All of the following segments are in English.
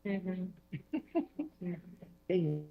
Mhm. Okay.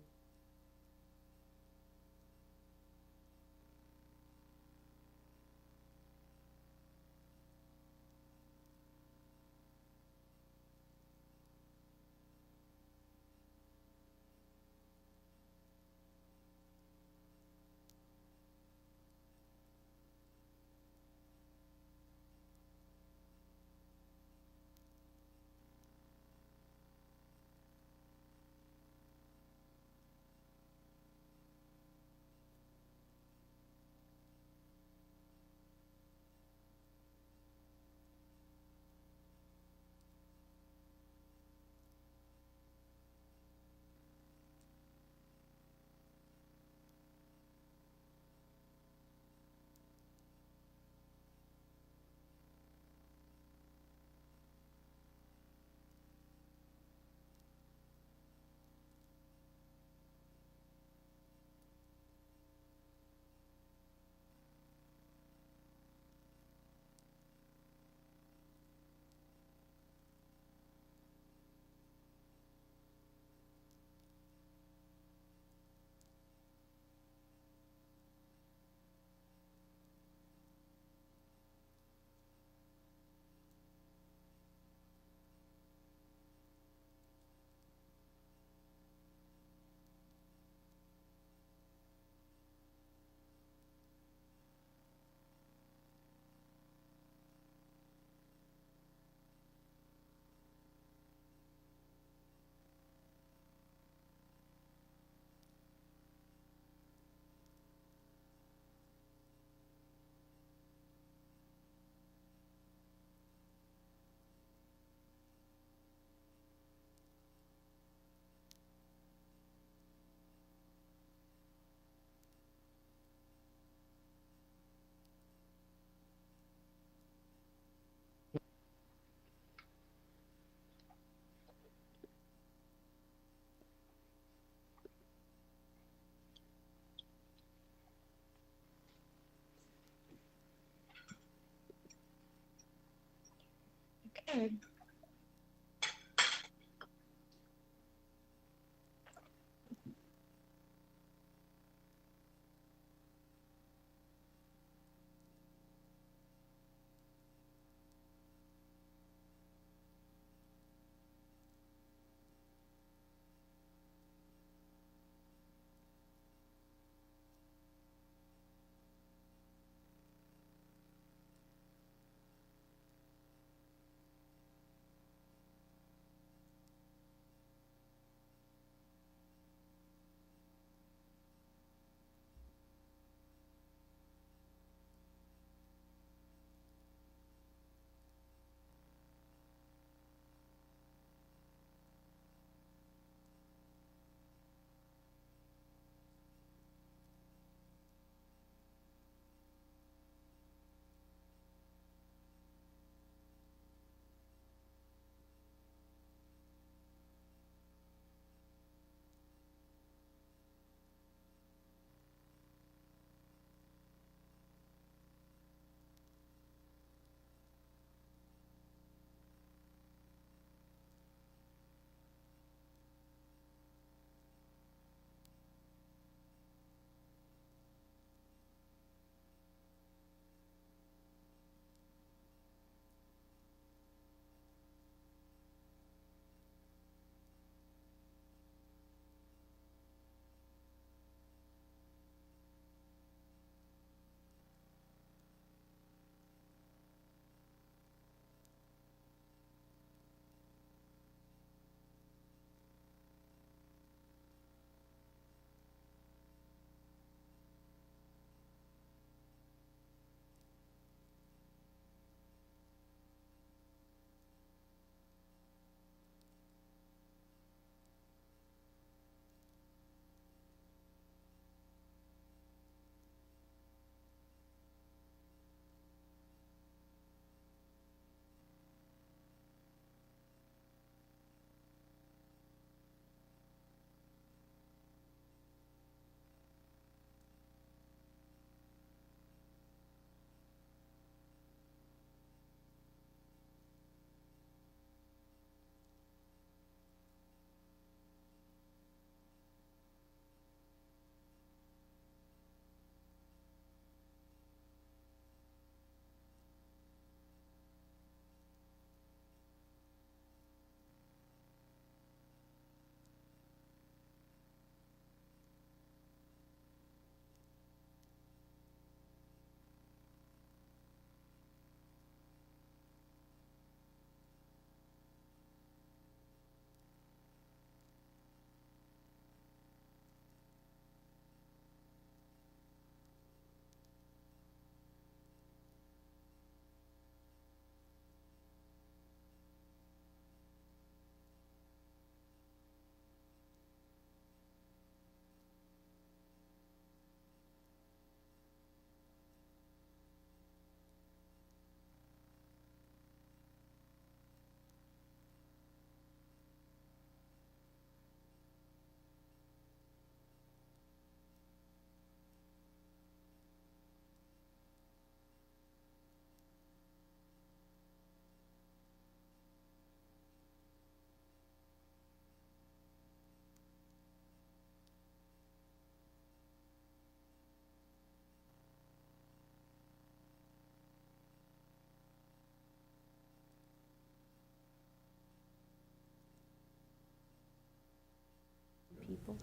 people.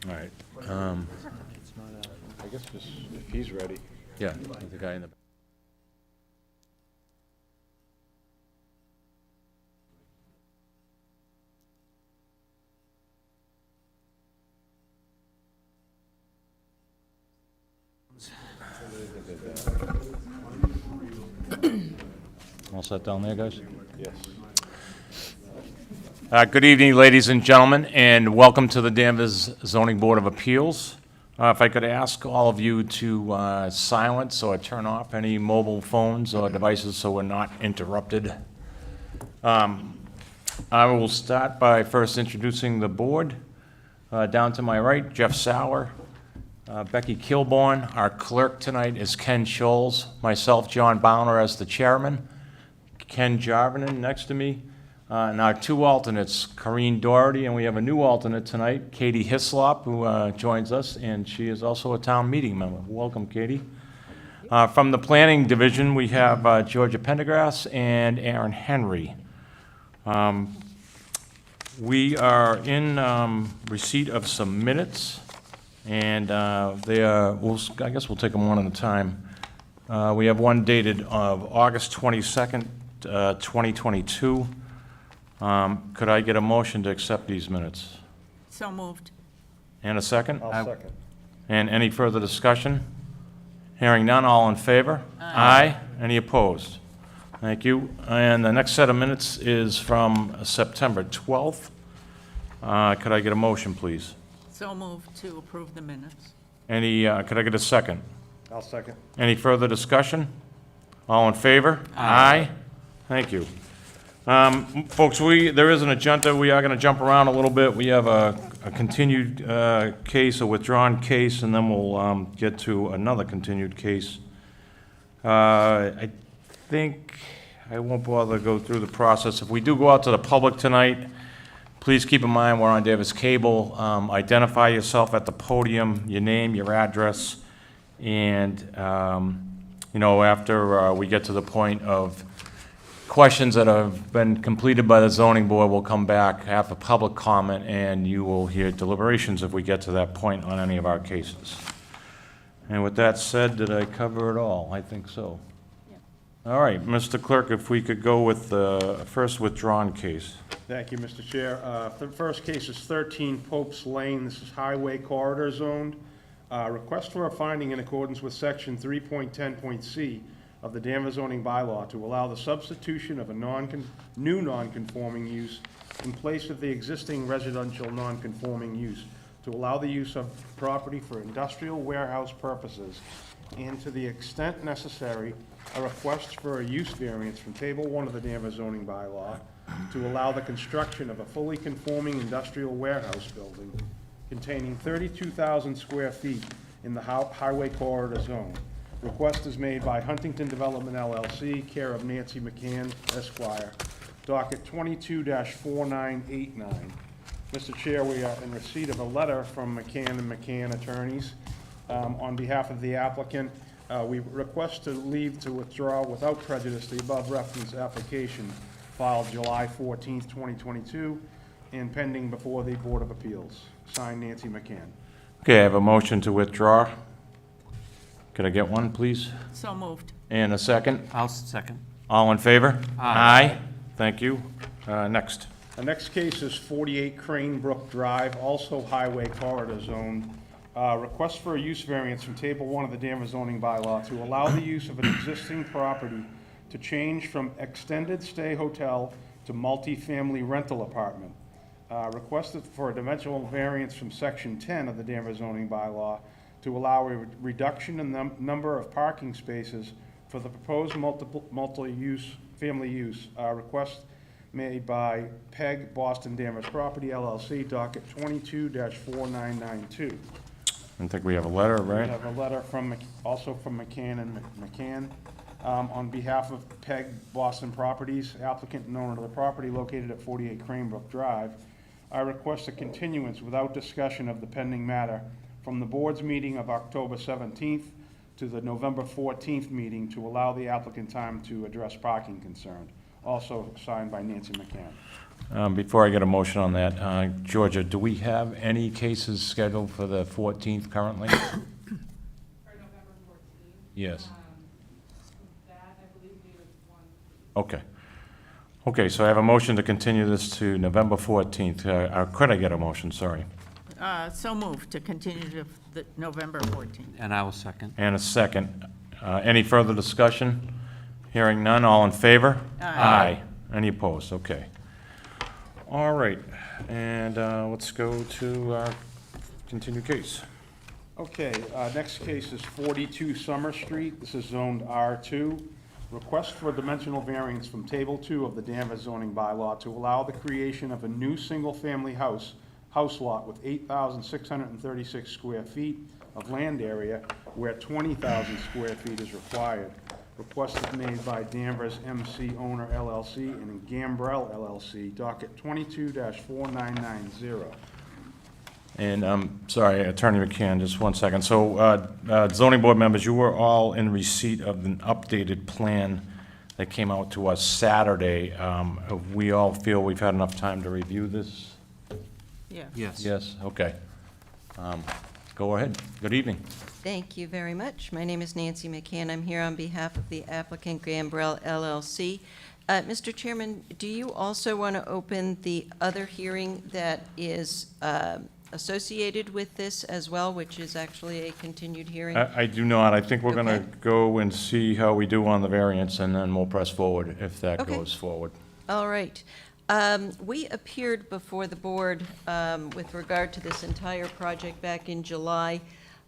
All right. I guess just if he's ready. Yeah, the guy in the. All set down there, guys? Yes. Good evening, ladies and gentlemen, and welcome to the Danvers Zoning Board of Appeals. If I could ask all of you to silence or turn off any mobile phones or devices so we're not interrupted. I will start by first introducing the board. Down to my right, Jeff Sauer, Becky Kilborn. Our clerk tonight is Ken Scholes, myself, John Bowner, as the chairman, Ken Jarvinen next to me, and our two alternates, Corrine Doherty, and we have a new alternate tonight, Katie Hislop, who joins us, and she is also a town meeting member. Welcome, Katie. From the planning division, we have Georgia Pendergrass and Aaron Henry. We are in receipt of some minutes, and I guess we'll take them one at a time. We have one dated of August 22nd, 2022. Could I get a motion to accept these minutes? So moved. And a second? I'll second. And any further discussion? Hearing none, all in favor? Aye. Any opposed? Thank you. And the next set of minutes is from September 12th. Could I get a motion, please? So moved to approve the minutes. Could I get a second? I'll second. Any further discussion? All in favor? Aye. Thank you. Folks, there is an agenda. We are going to jump around a little bit. We have a continued case, a withdrawn case, and then we'll get to another continued case. I think I won't bother to go through the process. If we do go out to the public tonight, please keep in mind we're on Davis Cable. Identify yourself at the podium, your name, your address, and after we get to the point of questions that have been completed by the zoning board, we'll come back, have a public comment, and you will hear deliberations if we get to that point on any of our cases. And with that said, did I cover it all? I think so. Yeah. All right, Mr. Clerk, if we could go with the first withdrawn case. Thank you, Mr. Chair. The first case is 13 Pope's Lane. This is highway corridor zoned. Request for a finding in accordance with section 3.10.c of the Danvers Zoning Bylaw to allow the substitution of a new non-conforming use in place of the existing residential non-conforming use, to allow the use of property for industrial warehouse purposes, and to the extent necessary, a request for a use variance from Table 1 of the Danvers Zoning Bylaw to allow the construction of a fully conforming industrial warehouse building containing 32,000 square feet in the highway corridor zone. Request is made by Huntington Development LLC, care of Nancy McCann, Esquire, docket 22-4989. Mr. Chair, we are in receipt of a letter from McCann and McCann attorneys on behalf of the applicant. We request to leave to withdraw without prejudice the above referenced application filed July 14th, 2022, and pending before the Board of Appeals. Signed, Nancy McCann. Okay, I have a motion to withdraw. Could I get one, please? So moved. And a second? I'll second. All in favor? Aye. Thank you. Next. The next case is 48 Crane Brook Drive, also highway corridor zone. Request for a use variance from Table 1 of the Danvers Zoning Bylaw to allow the use of an existing property to change from extended stay hotel to multi-family rental apartment. Requested for a dimensional variance from Section 10 of the Danvers Zoning Bylaw to allow a reduction in the number of parking spaces for the proposed multi-use family use. Request made by Peg Boston Danvers Property LLC, docket 22-4992. I think we have a letter, right? We have a letter also from McCann and McCann on behalf of Peg Boston Properties, applicant and owner of the property located at 48 Cranebrook Drive. I request a continuance without discussion of the pending matter from the board's meeting of October 17th to the November 14th meeting to allow the applicant time to address parking concern. also signed by Nancy McCann. Before I get a motion on that, Georgia, do we have any cases scheduled for the 14th currently? For November 14th. Yes. That, I believe, there was one. Okay. Okay, so I have a motion to continue this to November 14th. Could I get a motion, sorry? So moved to continue to the November 14th. And I will second. And a second. Any further discussion? Hearing none, all in favor? Aye. Any opposed? Okay. All right, and let's go to our continued case. Okay, next case is 42 Summer Street. This is zoned R2. Request for a dimensional variance from Table 2 of the Danvers zoning bylaw to allow the creation of a new single-family house lot with 8,636 square feet of land area where 20,000 square feet is required. Request is made by Danvers MC Owner LLC and Gambrell LLC, docket 22-4990. And I'm sorry, Attorney McCann, just one second. So zoning board members, you were all in receipt of an updated plan that came out to us Saturday. We all feel we've had enough time to review this? Yeah. Yes. Yes, okay. Go ahead. Good evening. Thank you very much. My name is Nancy McCann. I'm here on behalf of the applicant Gambrell LLC. Mr. Chairman, do you also want to open the other hearing that is associated with this as well, which is actually a continued hearing? I do not. I think we're going to Okay. go and see how we do on the variance, and then we'll press forward if that Okay. goes forward. All right. We appeared before the board with regard to this entire project back in July,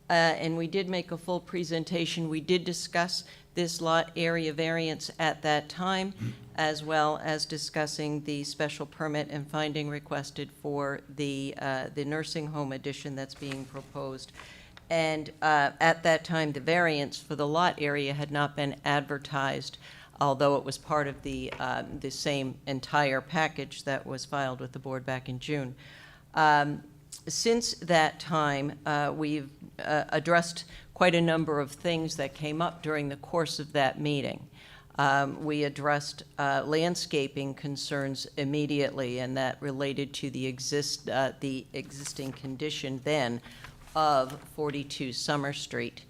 and we did make a full presentation. We did discuss this lot area variance at that time, as well as discussing the special permit and finding requested for the nursing home addition that's being proposed. And at that time, the variance for the lot area had not been advertised, although it was part of the same entire package that was filed with the board back in June. Since that time, we've addressed quite a number of things that came up during the course of that meeting. We addressed landscaping concerns immediately, and that related to the existing condition then of 42 Summer Street.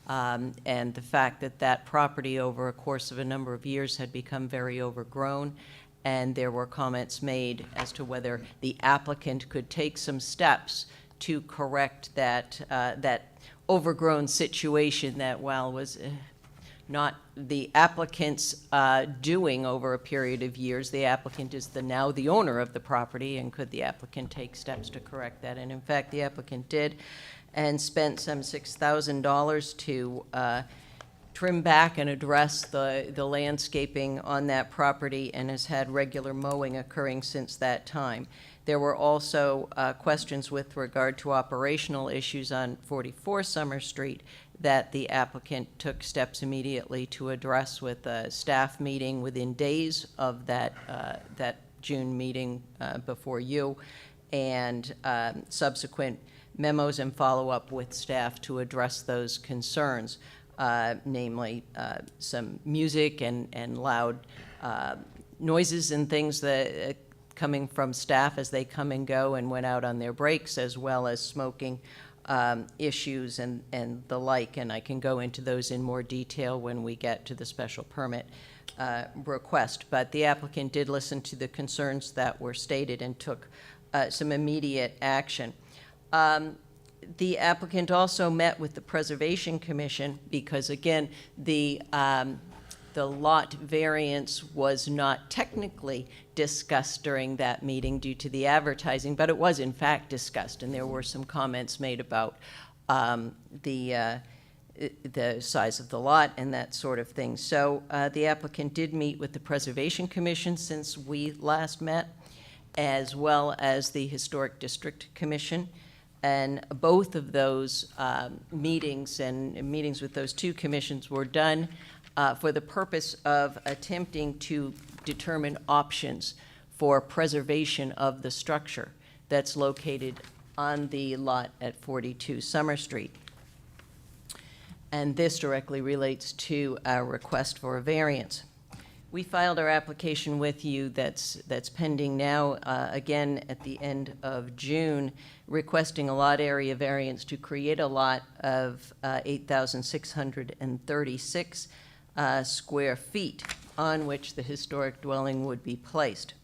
And the fact that that property over a course of a number of years had become very overgrown, and there were comments made as to whether the applicant could take some steps to correct that overgrown situation that, while was not the applicant's doing over a period of years, the applicant is now the owner of the property, and could the applicant take steps to correct that? And in fact, the applicant did, and spent some $6,000 to trim back and address the landscaping on that property, and has had regular mowing occurring since that time. There were also questions with regard to operational issues on 44 Summer Street that the applicant took steps immediately to address with a staff meeting within days of that June meeting before you, and subsequent memos and follow-up with staff to address those concerns, namely some music and loud noises and things that coming from staff as they come and go and went out on their breaks, as well as smoking issues and the like. And I can go into those in more detail when we get to the special permit request. But the applicant did listen to the concerns that were stated and took some immediate action. The applicant also met with the Preservation Commission because, again, the lot variance was not technically discussed during that meeting due to the advertising, but it was in fact discussed, and there were some comments made about the size of the lot and that sort of thing. So the applicant did meet with the Preservation Commission since we last met, as well as the Historic District Commission. And both of those meetings and meetings with those two commissions were done for the purpose of attempting to determine options for preservation of the structure that's located on the lot at 42 Summer Street. And this directly relates to our request for a variance. We filed our application with you that's pending now, again, at the end of June, requesting a lot area variance to create a lot of 8,636 square feet on which the historic dwelling would be placed.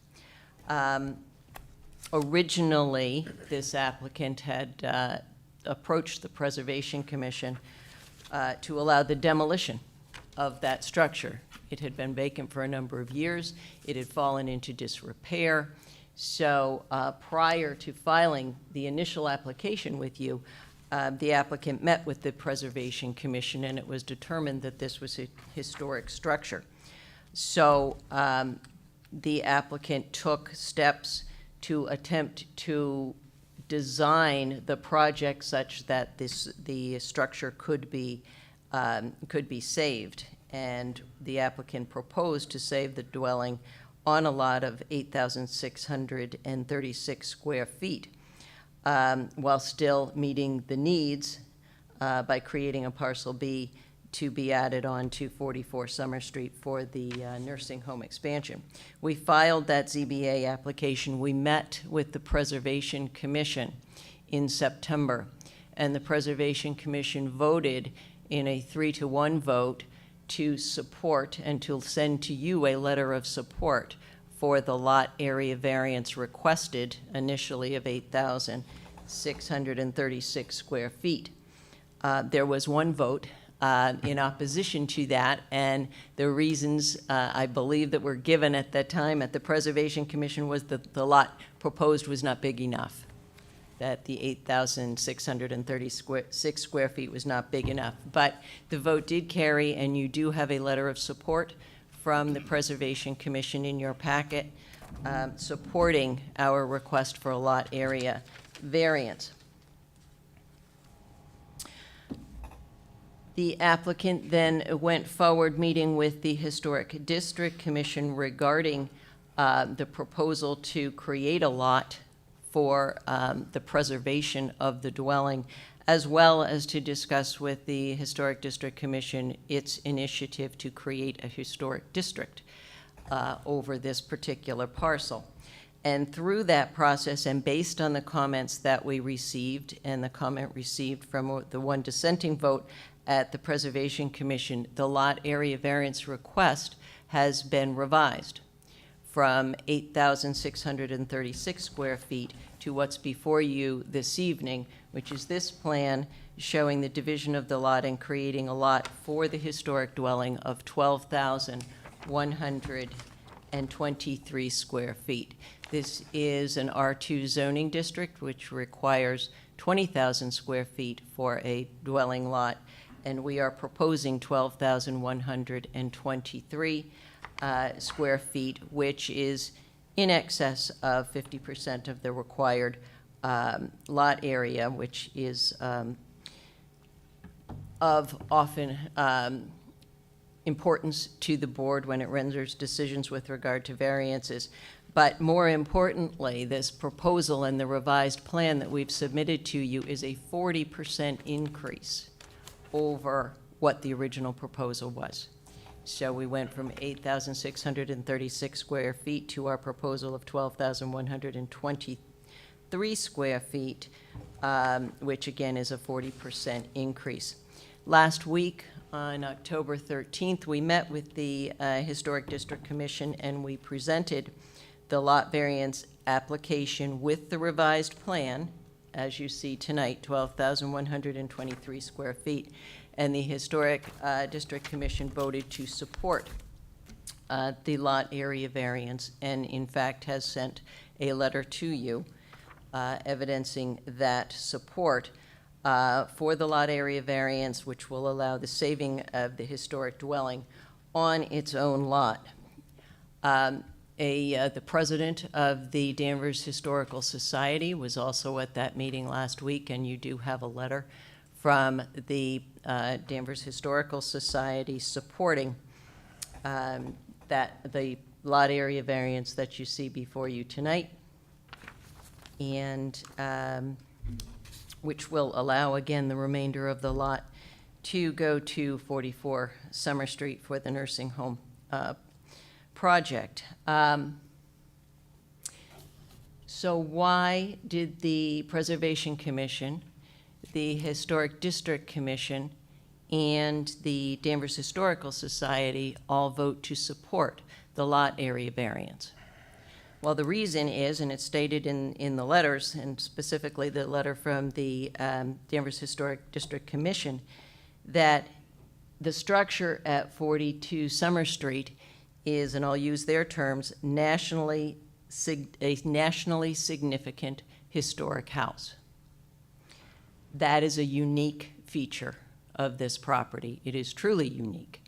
Originally, this applicant had approached the Preservation Commission to allow the demolition of that structure. It had been vacant for a number of years. It had fallen into disrepair. So prior to filing the initial application with you, the applicant met with the Preservation Commission, and it was determined that this was a historic structure. So the applicant took steps to attempt to design the project such that the structure could be saved. And the applicant proposed to save the dwelling on a lot of 8,636 square feet, while still meeting the needs by creating a parcel B to be added on to 44 Summer Street for the nursing home expansion. We filed that ZBA application. We met with the Preservation Commission in September, and the Preservation Commission voted in a 3-to-1 vote to support and to send to you a letter of support for the lot area variance requested initially of 8,636 square feet. There was one vote in opposition to that, and the reasons I believe that were given at that time at the Preservation Commission was that the lot proposed was not big enough, that the 8,636 square feet was not big enough. But the vote did carry, and you do have a letter of support from the Preservation Commission in your packet supporting our request for a lot area variance. The applicant then went forward meeting with the Historic District Commission regarding the proposal to create a lot for the preservation of the dwelling, as well as to discuss with the Historic District Commission its initiative to create a historic district over this particular parcel. And through that process, and based on the comments that we received and the comment received from the one dissenting vote at the Preservation Commission, the lot area variance request has been revised from 8,636 square feet to what's before you this evening, which is this plan showing the division of the lot and creating a lot for the historic dwelling of 12,123 square feet. This is an R2 zoning district, which requires 20,000 square feet for a dwelling lot, and we are proposing 12,123 square feet, which is in excess of 50% of the required lot area, which is of often importance to the board when it renders decisions with regard to variances. But more importantly, this proposal and the revised plan that we've submitted to you is a 40% increase over what the original proposal was. So we went from 8,636 square feet to our proposal of 12,123 square feet, which again is a 40% increase. Last week, on October 13th, we met with the Historic District Commission and we presented the lot variance application with the revised plan, as you see tonight, 12,123 square feet. And the Historic District Commission voted to support the lot area variance, and in fact has sent a letter to you evidencing that support for the lot area variance, which will allow the saving of the historic dwelling on its own lot. The president of the Danvers Historical Society was also at that meeting last week, and you do have a letter from the Danvers Historical Society supporting the lot area variance that you see before you tonight, and which will allow, again, the remainder of the lot to go to 44 Summer Street for the nursing home project. So why did the Preservation Commission, the Historic District Commission, and the Danvers Historical Society all vote to support the lot area variance? Well, the reason is, and it's stated in the letters, and specifically the letter from the Danvers Historic District Commission, that the structure at 42 Summer Street is, and I'll use their terms, a nationally significant historic house. That is a unique feature of this property. It is truly unique.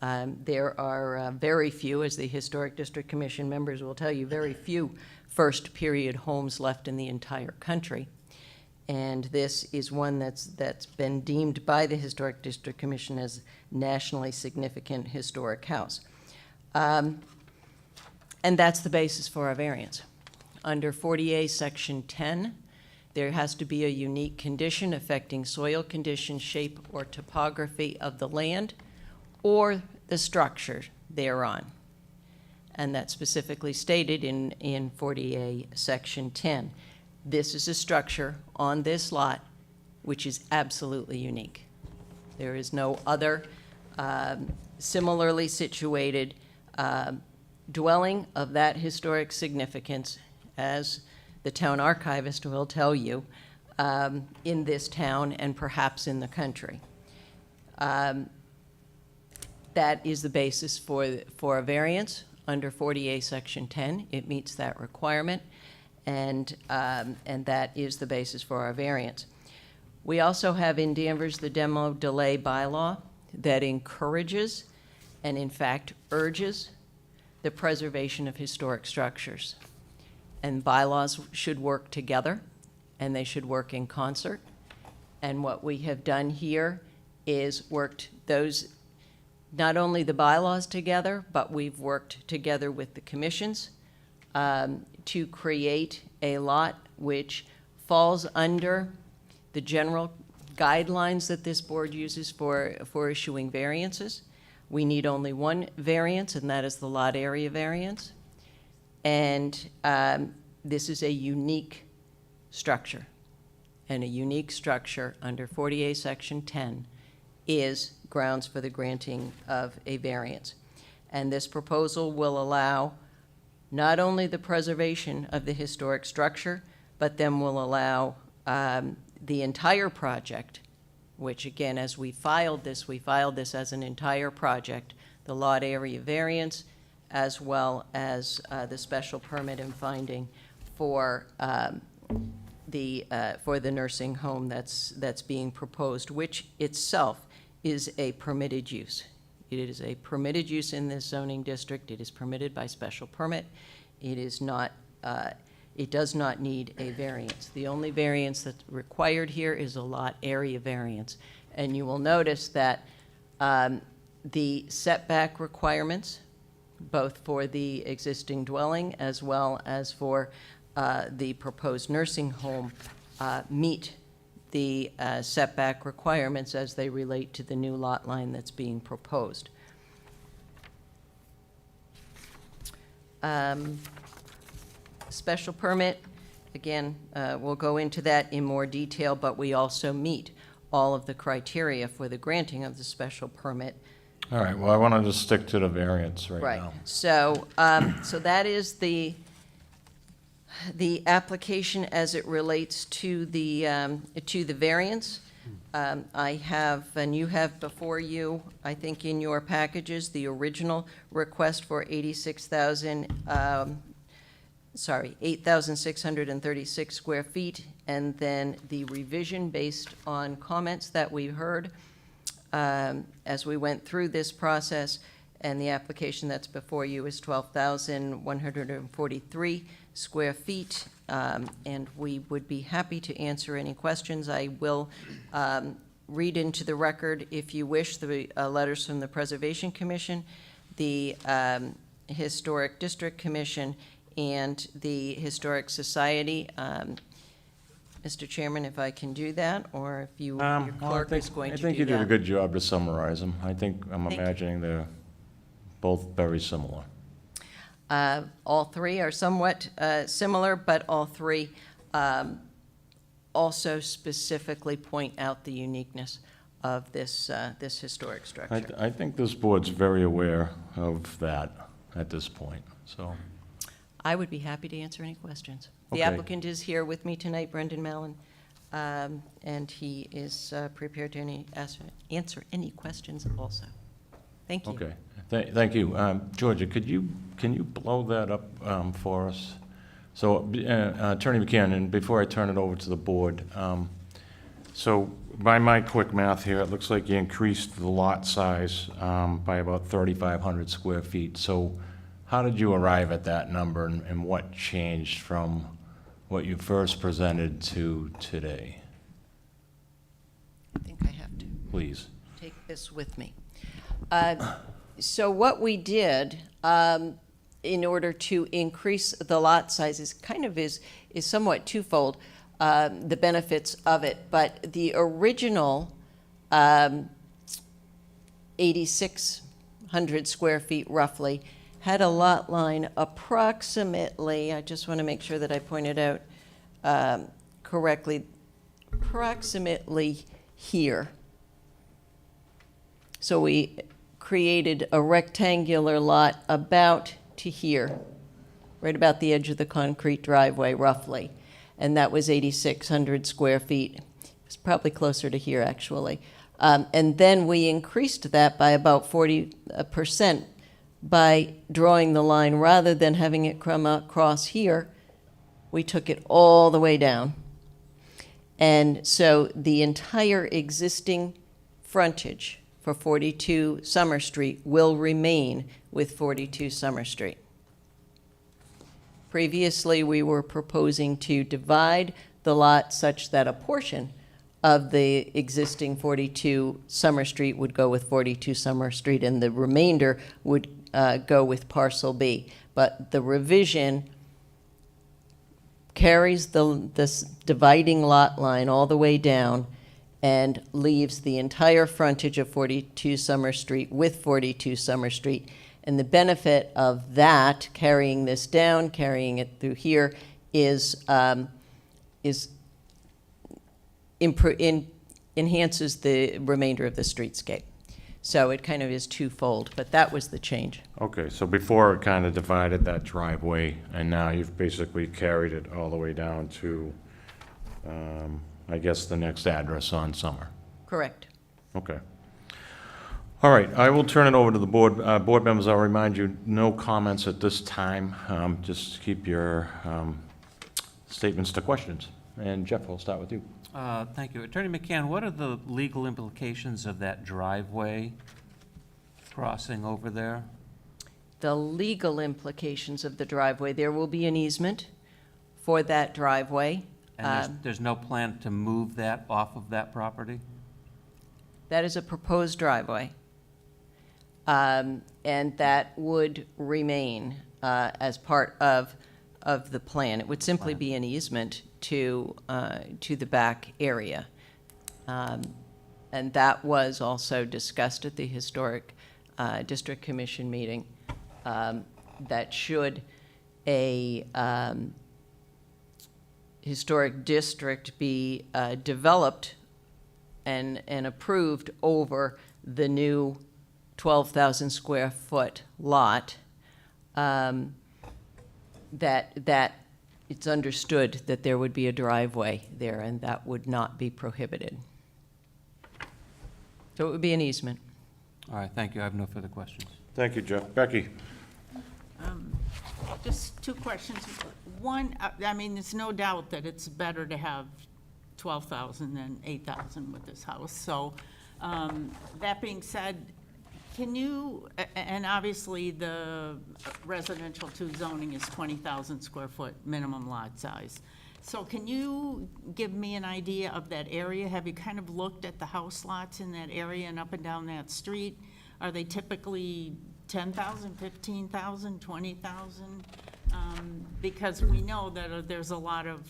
There are very few, as the Historic District Commission members will tell you, very few first-period homes left in the entire country. And this is one that's been deemed by the Historic District Commission as nationally significant historic house. And that's the basis for our variance. Under 40A Section 10, there has to be a unique condition affecting soil condition, shape, or topography of the land or the structure thereon. And that's specifically stated in 40A Section 10. This is a structure on this lot which is absolutely unique. There is no other similarly situated dwelling of that historic significance, as the town archivist will tell you, in this town and perhaps in the country. That is the basis for a variance under 40A Section 10. It meets that requirement, and that is the basis for our variance. We also have in Danvers the demo delay bylaw that encourages and in fact urges the preservation of historic structures. And bylaws should work together, and they should work in concert. And what we have done here is worked those, not only the bylaws together, but we've worked together with the commissions to create a lot which falls under the general guidelines that this board uses for issuing variances. We need only one variance, and that is the lot area variance. And this is a unique structure. And a unique structure under 40A Section 10 is grounds for the granting of a variance. And this proposal will allow not only the preservation of the historic structure, but then will allow the entire project, which again, as we filed this as an entire project, the lot area variance, as well as the special permit and finding for the nursing home that's being proposed, which itself is a permitted use. It is a permitted use in this zoning district. It is permitted by special permit. It is not. It does not need a variance. The only variance that's required here is a lot area variance, and you will notice that the setback requirements, both for the existing dwelling as well as for the proposed nursing home, meet the setback requirements as they relate to the new lot line that's being proposed. Special permit, again, we'll go into that in more detail, but we also meet all of the criteria for the granting of the special permit. All right, well, I wanted to stick to the variance right now. So, so that is the application as it relates to the variance. I have, and you have before you, I think in your packages, the original request for 8,636 square feet, and then the revision based on comments that we heard as we went through this process, and the application that's before you is 12,143 square feet, and we would be happy to answer any questions. I will read into the record, if you wish, the letters from the Preservation Commission, the Historic District Commission, and the Historic Society. Mr. Chairman, if I can do that, or if you, your clerk is going to do that. I think you did a good job to summarize them. I'm Thank you. imagining they're both very similar. All three are somewhat similar, but all three also specifically point out the uniqueness of this historic structure. I think this board's very aware of that at this point, so. I would be happy to answer any questions. The Okay. applicant is here with me tonight, Brendan Mallon, and he is prepared to answer any questions also. Thank you. Okay, thank you. Georgia, can you blow that up for us? So, Attorney McCann, and before I turn it over to the board, so by my quick math here, it looks like you increased the lot size by about 3,500 square feet. So how did you arrive at that number, and what changed from what you first presented to today? I think I have to Please. take this with me. So what we did in order to increase the lot size is somewhat twofold, the benefits of it. But the original 8,600 square feet roughly had a lot line approximately, I just want to make sure that I pointed out correctly, approximately here. So we created a rectangular lot about to here, right about the edge of the concrete driveway roughly. And that was 8,600 square feet. It's probably closer to here, actually. And then we increased that by about 40% by drawing the line. Rather than having it come across here, we took it all the way down. And so the entire existing frontage for 42 Summer Street will remain with 42 Summer Street. Previously, we were proposing to divide the lot such that a portion of the existing 42 Summer Street would go with 42 Summer Street, and the remainder would go with parcel B. But the revision carries this dividing lot line all the way down and leaves the entire frontage of 42 Summer Street with 42 Summer Street. And the benefit of that, carrying this down, carrying it through here, enhances the remainder of the streetscape. So it kind of is twofold, but that was the change. Okay, so before it kind of divided that driveway, and now you've basically carried it all the way down to, I guess, the next address on Summer. Correct. Okay. All right, I will turn it over to the board. Board members, I'll remind you, no comments at this time. Just keep your statements to questions. And Jeff, we'll start with you. Thank you. Attorney McCann, what are the legal implications of that driveway crossing over there? The legal implications of the driveway, there will be an easement for that driveway. And there's no plan to move that off of that property? That is a proposed driveway. And that would remain as part of the plan. It would simply be an easement to the back area. And that was also discussed at the Historic District Commission meeting, that should a historic district be developed and approved over the new 12,000 square foot lot, that it's understood that there would be a driveway there, and that would not be prohibited. So it would be an easement. All right, thank you. I have no further questions. Thank you, Jeff. Becky? Just two questions. One, I mean, there's no doubt that it's better to have 12,000 than 8,000 with this house. So that being said, can you, and obviously the residential 2 zoning is 20,000 square foot minimum lot size. So can you give me an idea of that area? Have you kind of looked at the house lots in that area and up and down that street? Are they typically 10,000, 15,000, 20,000? Because we know that there's a lot of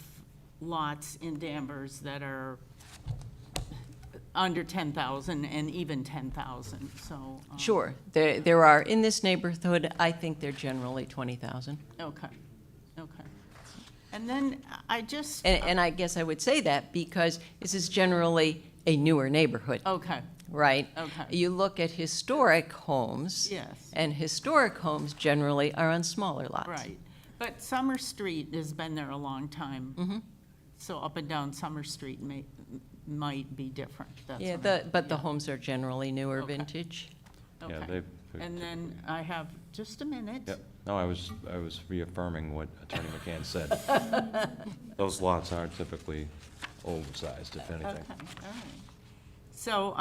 lots in Danvers that are under 10,000 and even 10,000, so. Sure, there are, in this neighborhood, I think they're generally 20,000. Okay, okay. And then I just. And I guess I would say that because this is generally a newer neighborhood, Okay, right? okay. You look at historic homes. Yes. And historic homes generally are on smaller lots. Right. But Summer Street has been there a long time. So up and down Summer Street might be different. That's Yeah, what I- but the yeah. homes are generally newer Okay. vintage. Yeah, Okay. they've- And then I have just a minute. Yep. No, I was reaffirming what Attorney McCann said. Those lots are typically oversized, if Okay, anything. all right. So,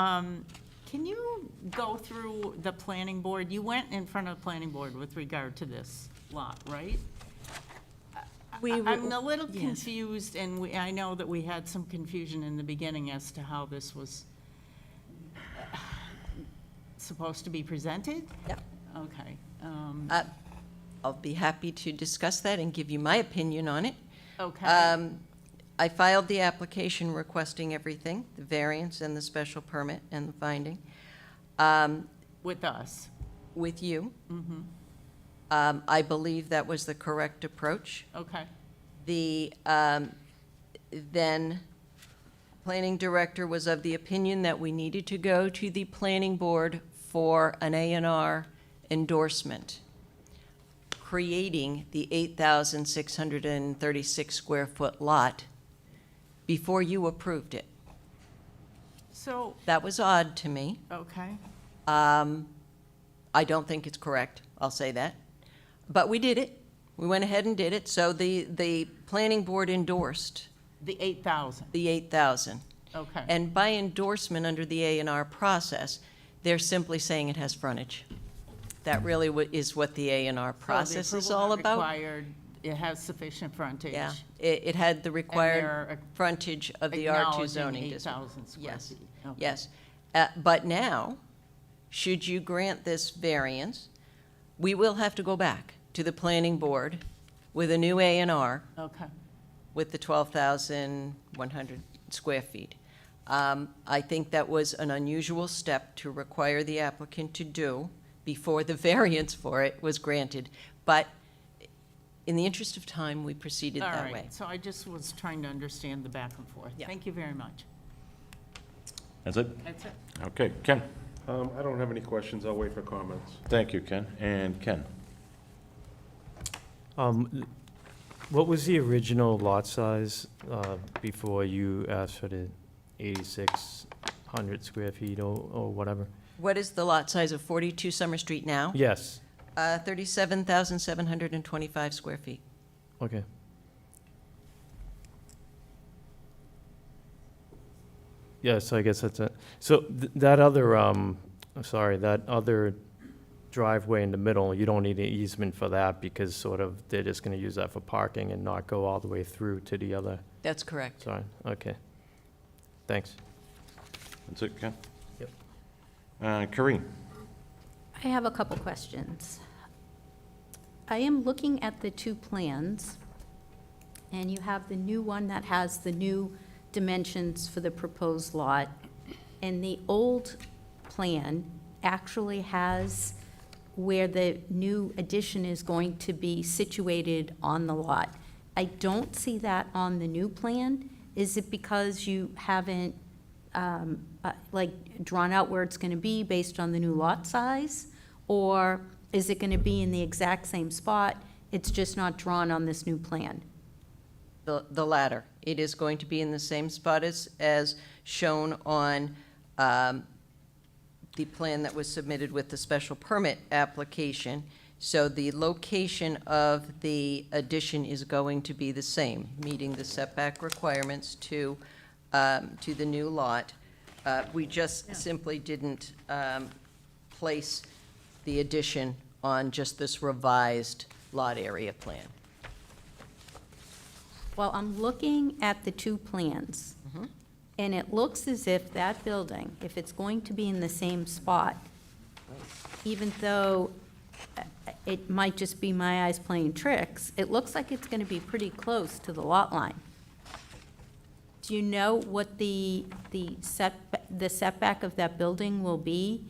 can you go through the planning board? You went in front of the planning board with regard to this lot, right? I'm a little yes. confused, and I know that we had some confusion in the beginning as to how this was supposed to be presented? Yep. Okay. I'll be happy to discuss that and give you my opinion on it. Okay. I filed the application requesting everything, the variance and the special permit and the finding, With us? with you. I believe that was the correct approach. Okay. The then planning director was of the opinion that we needed to go to the planning board for an A&R endorsement, creating the 8,636 square foot lot before you approved it. So, That was odd to me. okay. I don't think it's correct, I'll say that. But we did it. We went ahead and did it. So the planning board endorsed The 8,000, the 8,000. okay. And by endorsement under the A&R process, they're simply saying it has frontage. That really is what the A&R process is all about. Required, it has sufficient frontage. Yeah, it had the required they're frontage of the R2 acknowledging zoning district. 8,000 square Yes, feet. Okay. yes. But now, should you grant this variance, we will have to go back to the planning board with a new A&R Okay, with the 12,100 square feet. I think that was an unusual step to require the applicant to do before the variance for it was granted. But in the interest of time, we proceeded all that way. right. So I just was trying to understand the back and forth. Yeah. Thank you very much. That's it? That's it. Okay, Ken? I don't have any questions. I'll wait for comments. Thank you, Ken. And Ken? What was the original lot size before you asked for the 8,600 square feet or whatever? What is the lot size of 42 Summer Street now? Yes, 37,725 square feet. okay. Yes, I guess that's it. So that other, I'm sorry, that other driveway in the middle, you don't need an easement for that because sort of they're just going to use that for parking and not go all the way through to the other, That's correct. sorry, okay. Thanks. That's it, Ken? Yep. Corinne? I have a couple questions. I am looking at the two plans, and you have the new one that has the new dimensions for the proposed lot, and the old plan actually has where the new addition is going to be situated on the lot. I don't see that on the new plan. Is it because you haven't, drawn out where it's gonna be based on the new lot size? Or is it gonna be in the exact same spot, it's just not drawn on this new plan? The latter. It is going to be in the same spot as shown on the plan that was submitted with the special permit application. So the location of the addition is going to be the same, meeting the setback requirements to the new lot. We just simply didn't place the addition on just this revised lot area plan. Well, I'm looking at the two plans, and it looks as if that building, if it's going to be in the same spot, even though it might just be my eyes playing tricks, it looks like it's gonna be pretty close to the lot line. Do you know what the setback, the setback of that building will be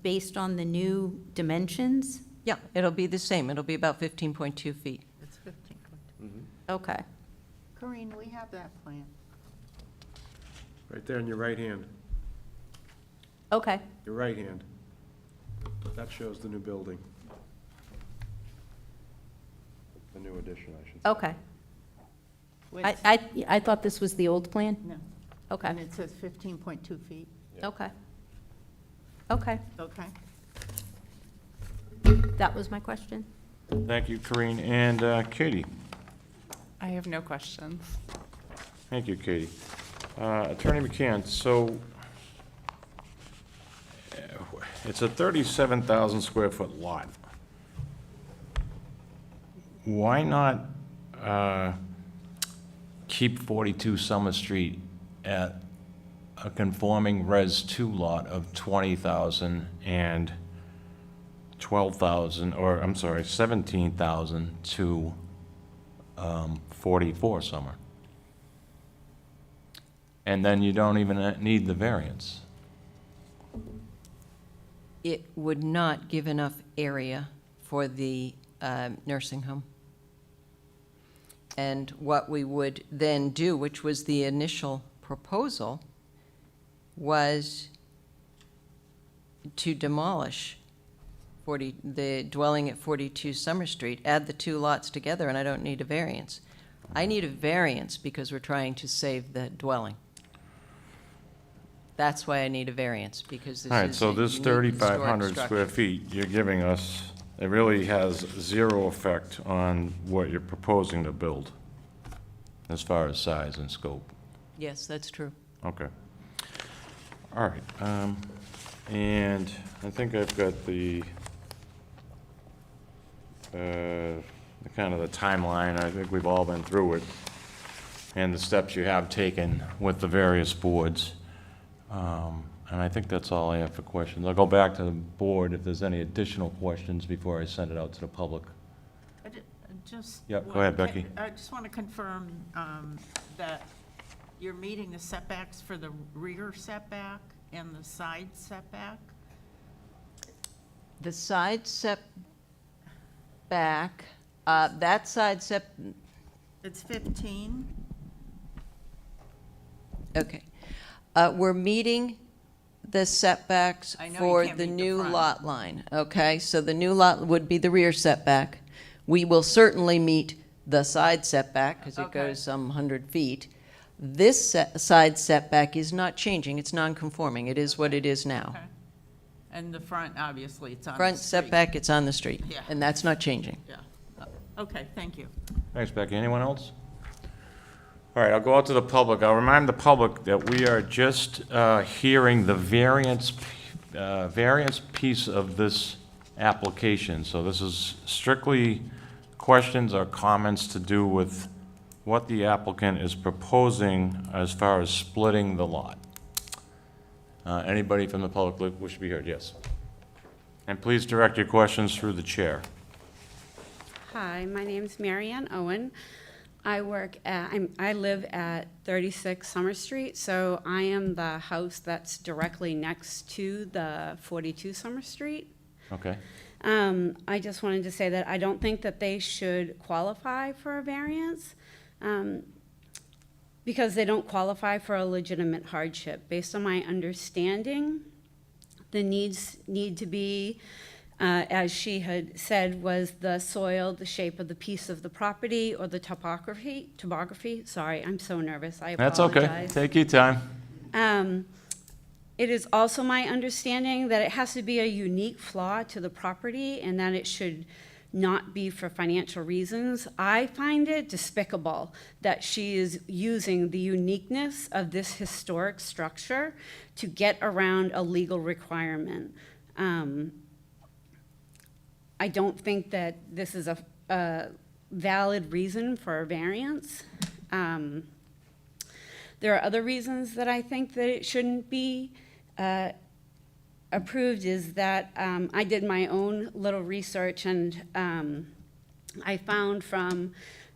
based on the new dimensions? Yeah, it'll be the same. It'll be about 15.2 feet. It's 15. Okay. Corinne, we have that plan. Right there in your right hand, Okay. your right hand. That shows the new building. The new addition, I should say. Okay. I thought this was the old plan? No, Okay, and it says 15.2 feet, okay. Okay, okay? that was my question. Thank you, Corinne. And Katie? I have no questions. Thank you, Katie. Attorney McCann, so it's a 37,000 square foot lot. Why not keep 42 Summer Street at a conforming Res 2 lot of 20,000 and 12,000, or I'm sorry, 17,000 to 44 Summer? And then you don't even need the variance. It would not give enough area for the nursing home. And what we would then do, which was the initial proposal, was to demolish the dwelling at 42 Summer Street, add the two lots together, and I don't need a variance. I need a variance because we're trying to save the dwelling. That's why I need a variance, because this All right, is so a this unique 3,500 historic square structure. feet you're giving us, it really has zero effect on what you're proposing to build, as far as size and scope. Yes, that's true. Okay. All right, and I think I've got the kind of the timeline. I think we've all been through it, and the steps you have taken with the various boards. And I think that's all I have for questions. I'll go back to the board if there's any additional questions before I send it out to the public. Just. Yeah, go ahead, Becky. I just want to confirm that you're meeting the setbacks for the rear setback and the side setback? The side setback, that side It's 15? okay. We're meeting the setbacks I know you for can't the meet the new front. lot line, okay? So the new lot would be the rear setback. We will certainly meet the side setback, because it Okay. goes some 100 feet. This side setback is not changing, it's non-conforming, it is what it is now. Okay. And the front, obviously, it's on the Front street. setback, it's on the street, Yeah. and that's not changing. Yeah. Okay, thank you. Thanks, Becky. Anyone else? All right, I'll go out to the public. I'll remind the public that we are just hearing the variance piece of this application. So this is strictly questions or comments to do with what the applicant is proposing as far as splitting the lot. Anybody from the public wish to be heard? Yes. And please direct your questions through the chair. Hi, my name's Marianne Owen. I live at 36 Summer Street, so I am the house that's directly next to the 42 Summer Street. Okay. I just wanted to say that I don't think that they should qualify for a variance because they don't qualify for a legitimate hardship. Based on my understanding, the needs need to be, as she had said, was the soil, the shape of the piece of the property, or the topography. Sorry, I'm so nervous. I That's apologize. okay. Take your time. It is also my understanding that it has to be a unique flaw to the property and that it should not be for financial reasons. I find it despicable that she is using the uniqueness of this historic structure to get around a legal requirement. I don't think that this is a valid reason for a variance. There are other reasons that I think that it shouldn't be approved, is that I did my own little research, and I found from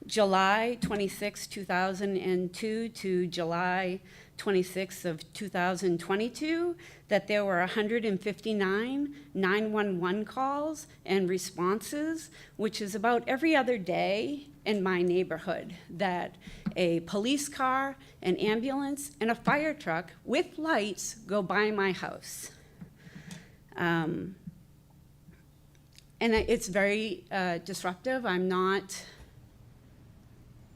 July 26, 2002 to July 26th of 2022, that there were 159 911 calls and responses, which is about every other day in my neighborhood, that a police car, an ambulance, and a fire truck with lights go by my house. And it's very disruptive. I'm not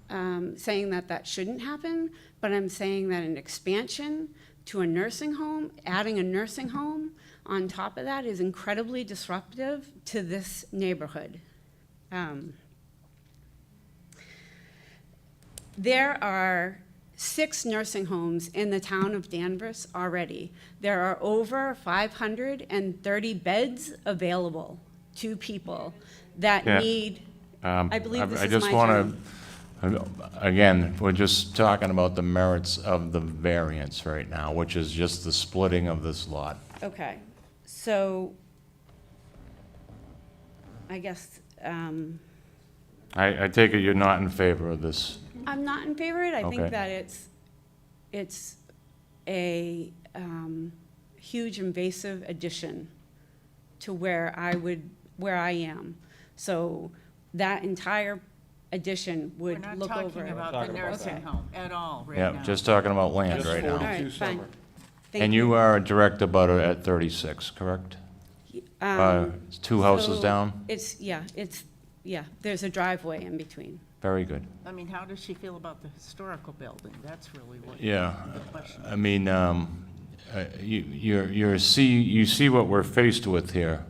saying that that shouldn't happen, but I'm saying that an expansion to a nursing home, adding a nursing home on top of that is incredibly disruptive to this neighborhood. There are 6 nursing homes in the town of Danvers already. There are over 530 beds available to people that Yeah. need, I believe this I is just my want turn. to, again, we're just talking about the merits of the variance right now, which is just the splitting of this lot. Okay, so I guess, I take it you're not in favor of this? I'm not in favor of it. I Okay. think that it's a huge invasive addition to where I am. So that entire addition We're would not look over talking it. about the nursing home at all right Yeah, now. just talking about land Just right now. 42 All right, fine. Summer. Thank And you are a direct abutter at 36, correct? It's 2 houses So down? Yeah, there's a driveway in between. Very good. I mean, how does she feel about the historical building? That's really what Yeah, the question. I mean, you see what we're faced with here.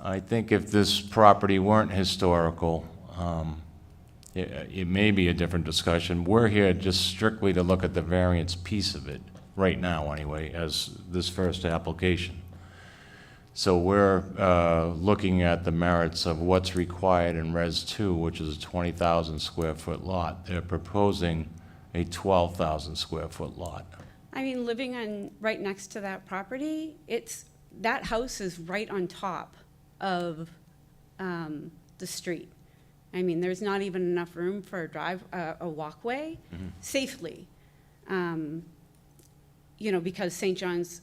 I think if this property weren't historical, it may be a different discussion. We're here just strictly to look at the variance piece of it, right now anyway, as this first application. So we're looking at the merits of what's required in Res 2, which is a 20,000 square foot lot. They're proposing a 12,000 square foot lot. I mean, living right next to that property, that house is right on top of the street. I mean, there's not even enough room for a walkway safely. Because St. John's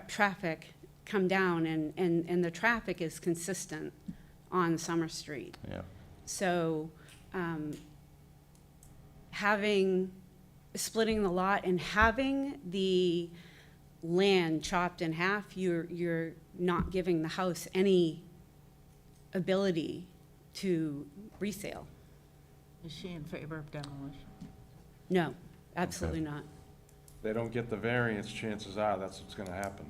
traffic come down and the traffic is consistent on Summer Street. Yeah. So splitting the lot and having the land chopped in half, you're not giving the house any ability to resale. Is she in favor of demolition? No, absolutely not. They don't get the variance, chances are that's what's gonna happen.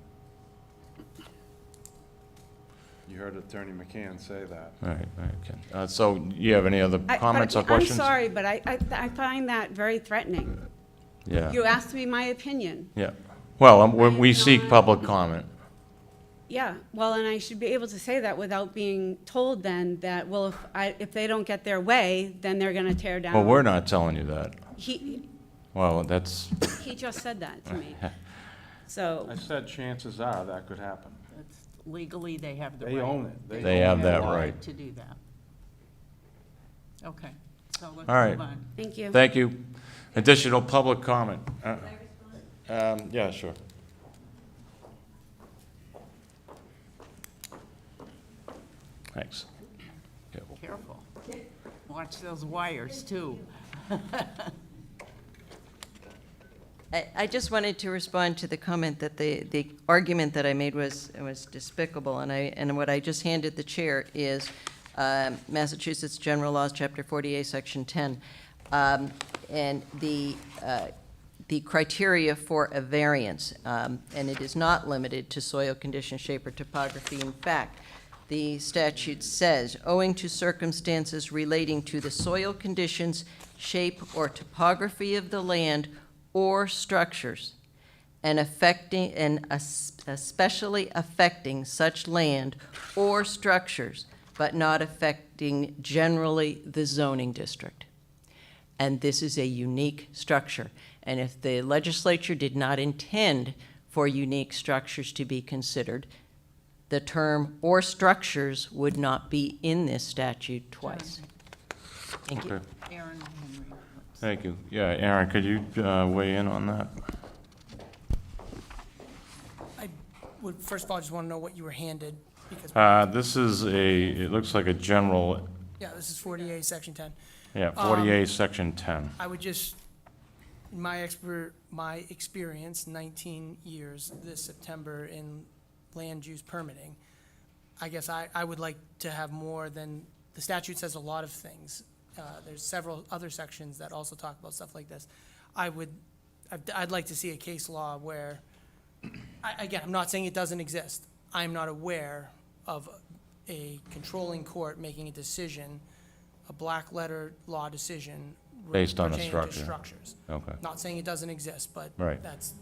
You heard Attorney McCann say that. All right, okay. So you have any other comments or questions? I'm sorry, but I find that very threatening. Yeah, You asked me my opinion. yeah. Well, we seek public comment. Yeah, well, and I should be able to say that without being told then that, well, if they don't get their way, then they're gonna tear down. Well, we're not telling you that. He That's, just said that to me. So, I said chances are that could happen. It's legally, they have the right. They own it. They have that the right. to do that. Okay, so let's All right. move on. thank you. thank you. Additional public comment? Yeah, sure. Thanks. Careful. Watch those wires, too. I just wanted to respond to the comment that the argument that I made was despicable, and what I just handed the chair is Massachusetts General Laws, Chapter 48, Section 10, and the criteria for a variance, and it is not limited to soil condition, shape, or topography. In fact, the statute says, owing to circumstances relating to the soil conditions, shape, or topography of the land or structures, and especially affecting such land or structures, but not affecting generally the zoning district. And this is a unique structure. And if the legislature did not intend for unique structures to be considered, the term "or structures" would not be in this statute twice. Thank you. Okay. Aaron Henry. Thank you. Yeah, Aaron, could you weigh in on that? would, first of all, I just want to know what you were handed, because, This is it looks like a general, yeah, this is 48, Section 10. yeah, 48, Section 10. I would just, in my experience, 19 years this September in land use permitting, I guess I would like to have more than, the statute says a lot of things. There's several other sections that also talk about stuff like this. I'd like to see a case law where, again, I'm not saying it doesn't exist. I'm not aware of a controlling court making a decision, a black letter law decision. Based on a pertaining to structure. structures. Okay, Not saying it doesn't exist, but Right. that's,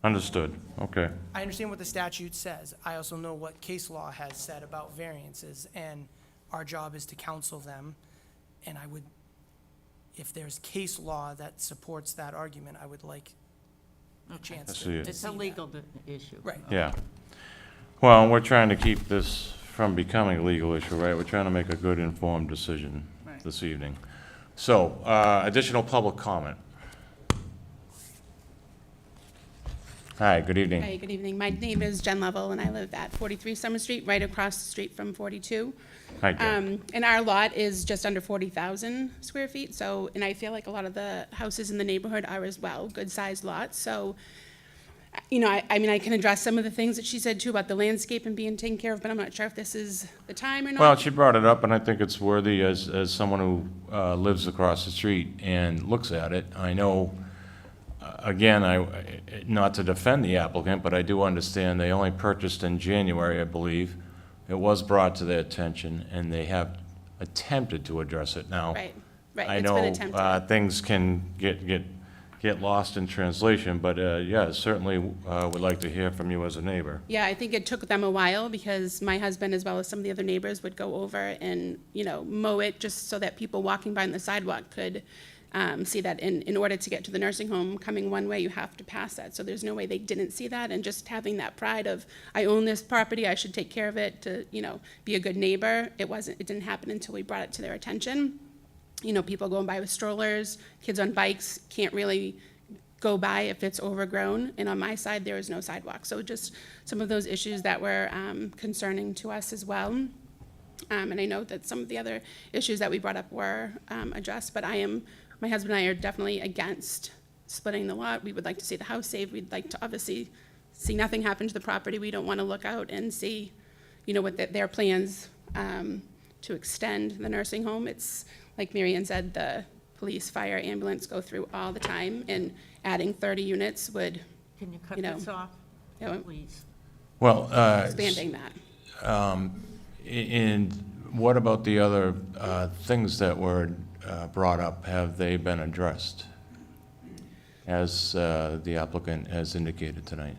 understood, okay. I understand what the statute says. I also know what case law has said about variances, and our job is to counsel them. And I would, if there's case law that supports that argument, I would like a chance I to see it. It's see a that. legal issue. Right. Yeah. Well, we're trying to keep this from becoming a legal issue, right? We're trying to make a good informed decision Right. this evening. So, additional public comment. Hi, good evening. Hi, good evening. My name is Jen Lovell, and I live at 43 Summer Street, right across the street from 42. Hi, Jen. And our lot is just under 40,000 square feet, so, and I feel like a lot of the houses in the neighborhood are as well, good-sized lots. So, you know, I mean, I can address some of the things that she said too about the landscape and being taken care of, but I'm not sure if this is the time or not. Well, she brought it up, and I think it's worthy as someone who lives across the street and looks at it. I know, again, not to defend the applicant, but I do understand they only purchased in January, I believe. It was brought to their attention, and they have attempted to address it now. Right, right, I it's been know attempted. things can get lost in translation, but yeah, certainly would like to hear from you as a neighbor. Yeah, I think it took them a while because my husband, as well as some of the other neighbors, would go over and, you know, mow it just so that people walking by on the sidewalk could see that in order to get to the nursing home, coming one way, you have to pass that. So there's no way they didn't see that. And just having that pride of, I own this property, I should take care of it, to, you know, be a good neighbor. It didn't happen until we brought it to their attention. You know, people going by with strollers, kids on bikes can't really go by if it's overgrown. And on my side, there is no sidewalk. So just some of those issues that were concerning to us as well. And I know that some of the other issues that we brought up were addressed, but my husband and I are definitely against splitting the lot. We would like to see the house saved. We'd like to obviously see nothing happen to the property. We don't want to look out and see, you know, what their plans to extend the nursing home. It's, like Mary Ann said, the police, fire, ambulance go through all the time, and adding 30 units would, Can you cut You know, this off, you know, please? Well, expanding that. and what about the other things that were brought up? Have they been addressed, as the applicant has indicated tonight?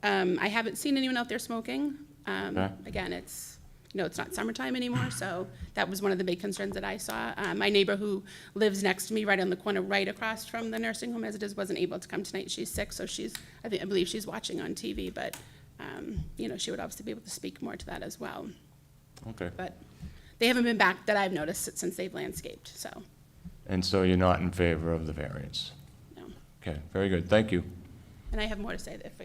I haven't seen anyone out there smoking. Okay. Again, it's, you know, it's not summertime anymore, so that was one of the big concerns that I saw. My neighbor who lives next to me, right on the corner, right across from the nursing home as it is, wasn't able to come tonight. She's sick, so I believe she's watching on TV, but, you know, she would obviously be able to speak more to that as well. Okay. But they haven't been back that I've noticed since they've landscaped, so, And so you're not in favor of the variance? no. Okay, very good, thank you. And I have more to say if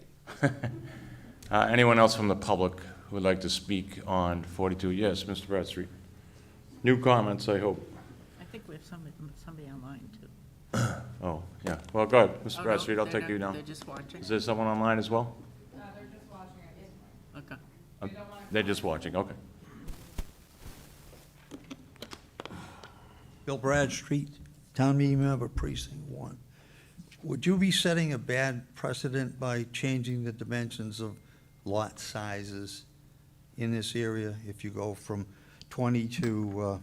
Anyone else from the public who would like to speak on 42? Yes, Mr. Bradstreet. New comments, I hope. I think we have somebody online, too. Oh, yeah, well, go ahead, Mr. Oh, no, Bradstreet, I'll they're take you not- now. They're just watching? Is there someone online as well? They're just watching it. Okay. They don't wanna They're just watching, okay. Bill Bradstreet, Town Meeting Member, Precinct 1. Would you be setting a bad precedent by changing the dimensions of lot sizes in this area if you go from 20 to,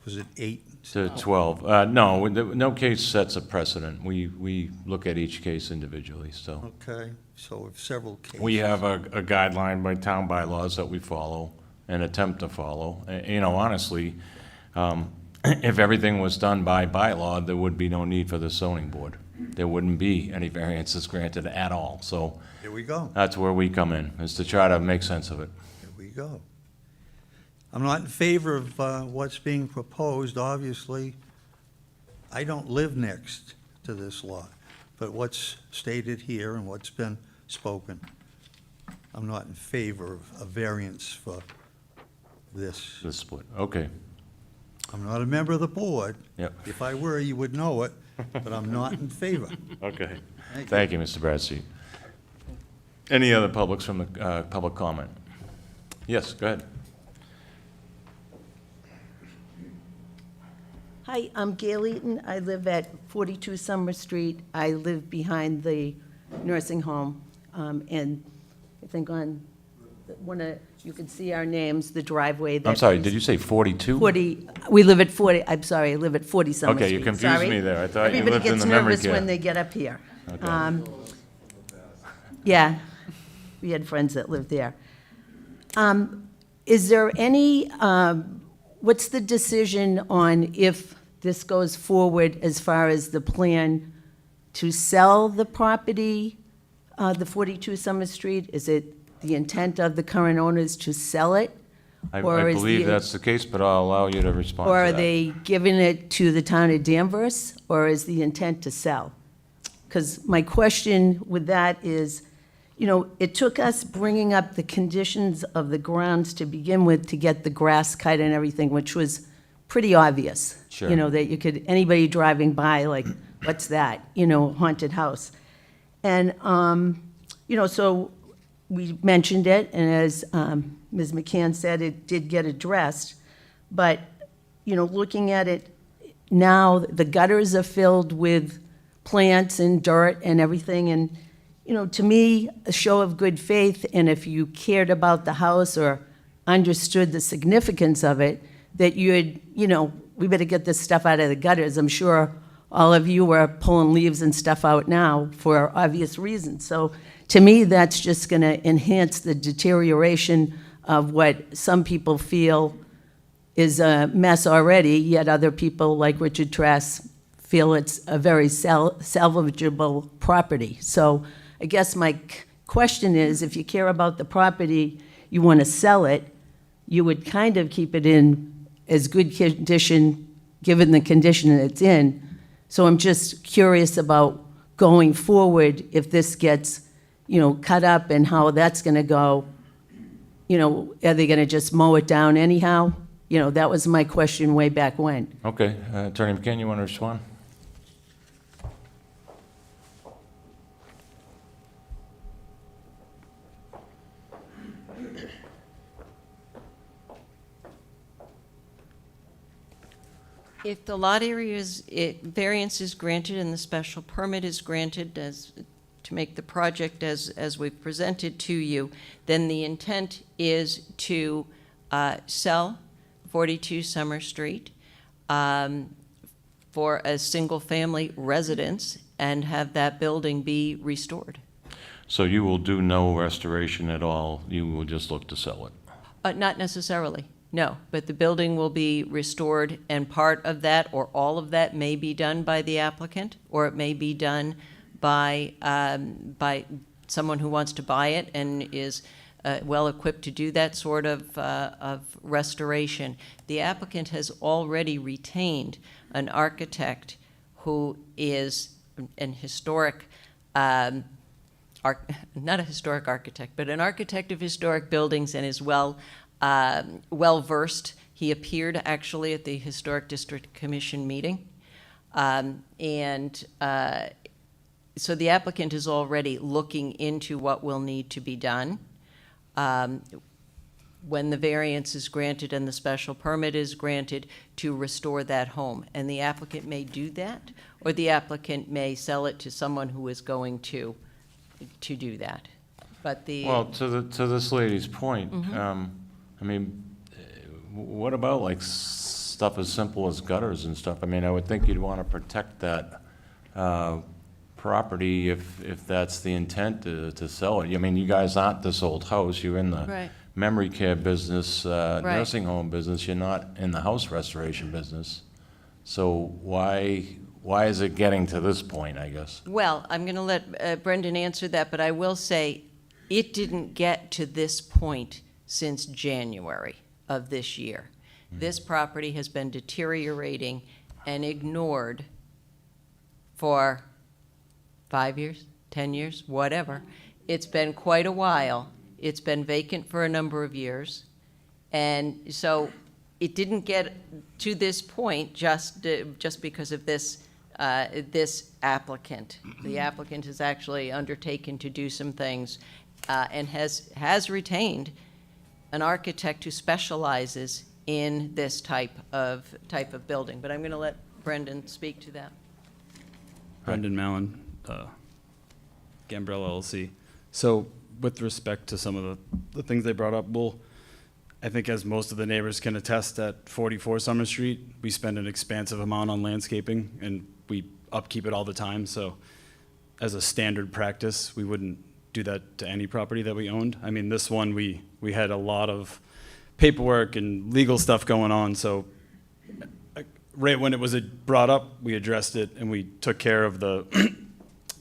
was it 8? To 12. No, no case sets a precedent. We look at each case individually, so. Okay, so if several cases. We have a guideline by town bylaws that we follow and attempt to follow. You know, honestly, if everything was done by bylaw, there would be no need for the zoning board. There wouldn't be any variances granted at all. So Here we go, that's where we come in, is to try to make sense of it. here we go. I'm not in favor of what's being proposed, obviously. I don't live next to this lot, but what's stated here and what's been spoken I'm not in favor of a variance for this. The split, okay. I'm not a member of the board. Yep. If I were, you would know it, but I'm not in favor. Okay. Thank you. Thank you, Mr. Bradseat. Any other publics from the public comment? Yes, go ahead. Hi, I'm Gail Eaton. I live at 42 Summer Street. I live behind the nursing home. And I think on you can see our names, the driveway. I'm sorry, did you say 42? 40, we live at 40, I'm sorry, I live at 40 Summer Street. Okay, you confused Sorry. me there. I thought you lived in the memory Everybody gets nervous care. when they get up here. Okay. Yeah, we had friends that lived there. Is there any, what's the decision on if this goes forward as far as the plan to sell the property, the 42 Summer Street? Is it the intent of the current owners to sell it? I Or is believe the- that's the case, but I'll allow you to respond to Or are that. they giving it to the town of Danvers, or is the intent to sell? Because my question with that is, you know, it took us bringing up the conditions of the grounds to begin with to get the grass cut and everything, which was pretty obvious. Sure. You know, that you could, anybody driving by, like, what's that? You know, haunted house. And, you know, so we mentioned it, and as Ms. McCann said, it did get addressed. But, you know, looking at it now, the gutters are filled with plants and dirt and everything. And, you know, to me, a show of good faith, and if you cared about the house or understood the significance of it, that you'd, you know, we better get this stuff out of the gutters. I'm sure all of you are pulling leaves and stuff out now for obvious reasons. So to me, that's just going to enhance the deterioration of what some people feel is a mess already, yet other people, like Richard Trask, feel it's a very salvageable property. So I guess my question is, if you care about the property, you want to sell it, you would kind of keep it in as good condition, given the condition that it's in. So I'm just curious about going forward, if this gets, you know, cut up and how that's going to go. You know, are they going to just mow it down anyhow? You know, that was my question way back when. Okay, Attorney McCann, you want to respond? If the lot area variance is granted and the special permit is granted to make the project as we've presented to you, then the intent is to sell 42 Summer Street for a single-family residence and have that building be restored. So you will do no restoration at all, you will just look to sell it? Not necessarily, no, but the building will be restored, and part of that, or all of that, may be done by the applicant, or it may be done by someone who wants to buy it and is well-equipped to do that sort of restoration. The applicant has already retained an architect who is an historic, not a historic architect, but an architect of historic buildings, and is well-versed. He appeared actually at the Historic District Commission meeting. So the applicant is already looking into what will need to be done. When the variance is granted and the special permit is granted, to restore that home. And the applicant may do that, or the applicant may sell it to someone who is going to do that. But the... Well, to this lady's point, I mean, what about like stuff as simple as gutters and stuff? I mean, I would think you'd want to protect that property if that's the intent to sell it. I mean, you guys aren't this old house, you're in the Right. memory care business, nursing home business, you're not in the house restoration business. So why is it getting to this point, I guess? Well, I'm going to let Brendan answer that, but I will say it didn't get to this point since January of this year. This property has been deteriorating and ignored for 5 years, 10 years, whatever. It's been quite a while, It's been vacant for a number of years. And so it didn't get to this point just because of this applicant. The applicant has actually undertaken to do some things and has retained an architect who specializes in this type of building. But I'm going to let Brendan speak to that. Brendan Mallon, Gambrell LLC. So with respect to some of the things they brought up, I think as most of the neighbors can attest, at 44 Summer Street, we spend an expansive amount on landscaping, and we upkeep it all the time. So as a standard practice, we wouldn't do that to any property that we owned. I mean, this one, we had a lot of paperwork and legal stuff going on, so right when it was brought up, we addressed it, and we took care of the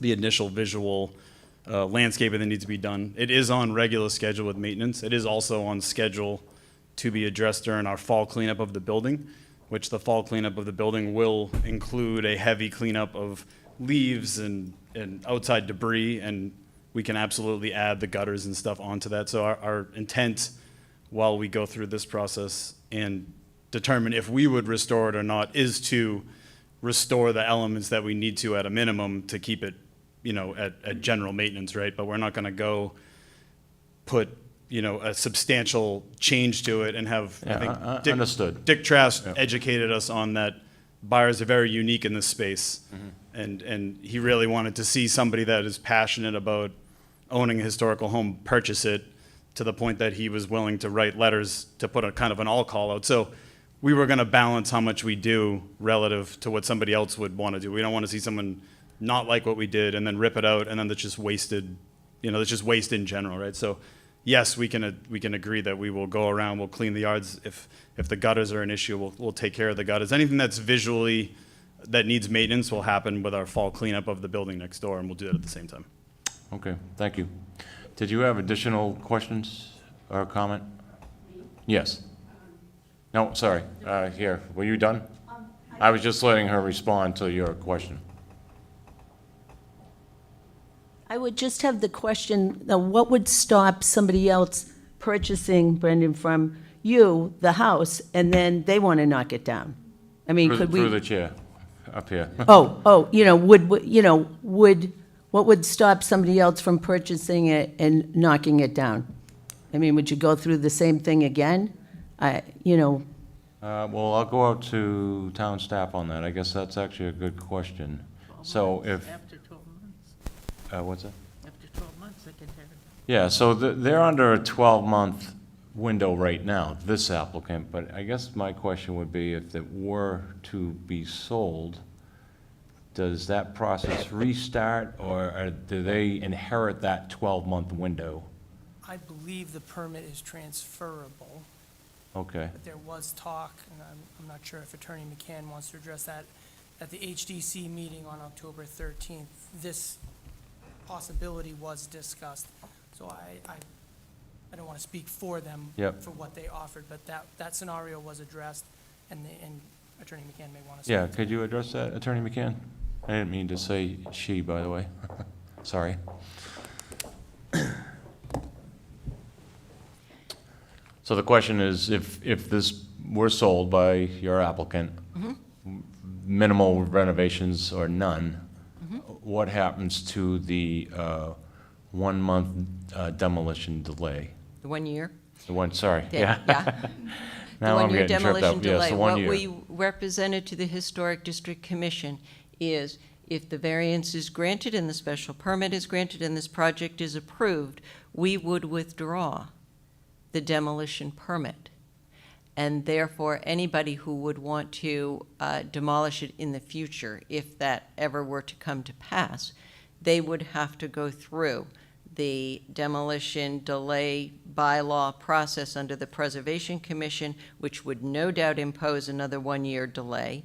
initial visual landscaping that needs to be done. It is on regular schedule with maintenance. It is also on schedule to be addressed during our fall cleanup of the building, which the fall cleanup of the building will include a heavy cleanup of leaves and outside debris, and we can absolutely add the gutters and stuff onto that. So our intent, while we go through this process and determine if we would restore it or not, is to restore the elements that we need to at a minimum to keep it, at general maintenance, right? But we're not gonna go put, a substantial change to it and have, I think, Understood. Dick Trask Yeah. educated us on that buyers are very unique in this space. And he really wanted to see somebody that is passionate about owning a historical home purchase it, to the point that he was willing to write letters to put a kind of an all call out. So we were gonna balance how much we do relative to what somebody else would wanna do. We don't wanna see someone not like what we did and then rip it out, and then that's just wasted, that's just waste in general, right? So yes, we can agree that we will go around, we'll clean the yards. If the gutters are an issue, we'll take care of the gutters. Anything that's visually, that needs maintenance will happen with our fall cleanup of the building next door, and we'll do that at the same time. Okay, thank you. Did you have additional questions or comment? Yes. No, sorry, here, were you done? I was just letting her respond to your question. I would just have the question, what would stop somebody else purchasing, Brendan, from you, the house, and then they want to knock it down? I mean, could we? Through the chair, up here. What would stop somebody else from purchasing it and knocking it down? I mean, would you go through the same thing again? Well, I'll go out to town staff on that. I guess that's actually a good question. So if, After 12 months, what's that? after 12 months, they can tear it down. Yeah, so they're under a 12-month window right now, this applicant, but I guess my question would be, if it were to be sold, does that process restart, or do they inherit that 12-month window? I believe the permit is transferable, Okay, but there was talk, and I'm not sure if Attorney McCann wants to address that, at the HDC meeting on October 13th. This possibility was discussed, so I don't want to speak for them Yep. for what they offered, but that scenario was addressed, and Attorney McCann may want to speak. yeah, could you address that, Attorney McCann? I didn't mean to say she, by the way. Sorry. So the question is, if this were sold by your applicant, minimal renovations or none, what happens to the 1-month demolition delay? The 1 year? The one, sorry, Yeah. yeah. The Now I'm one-year getting tripped demolition up. Yes, delay. the 1 year. What we represented to the Historic District Commission is, if the variance is granted and the special permit is granted and this project is approved, we would withdraw the demolition permit. And therefore, anybody who would want to demolish it in the future, if that ever were to come to pass, they would have to go through the demolition delay bylaw process under the Preservation Commission, which would no doubt impose another 1-year delay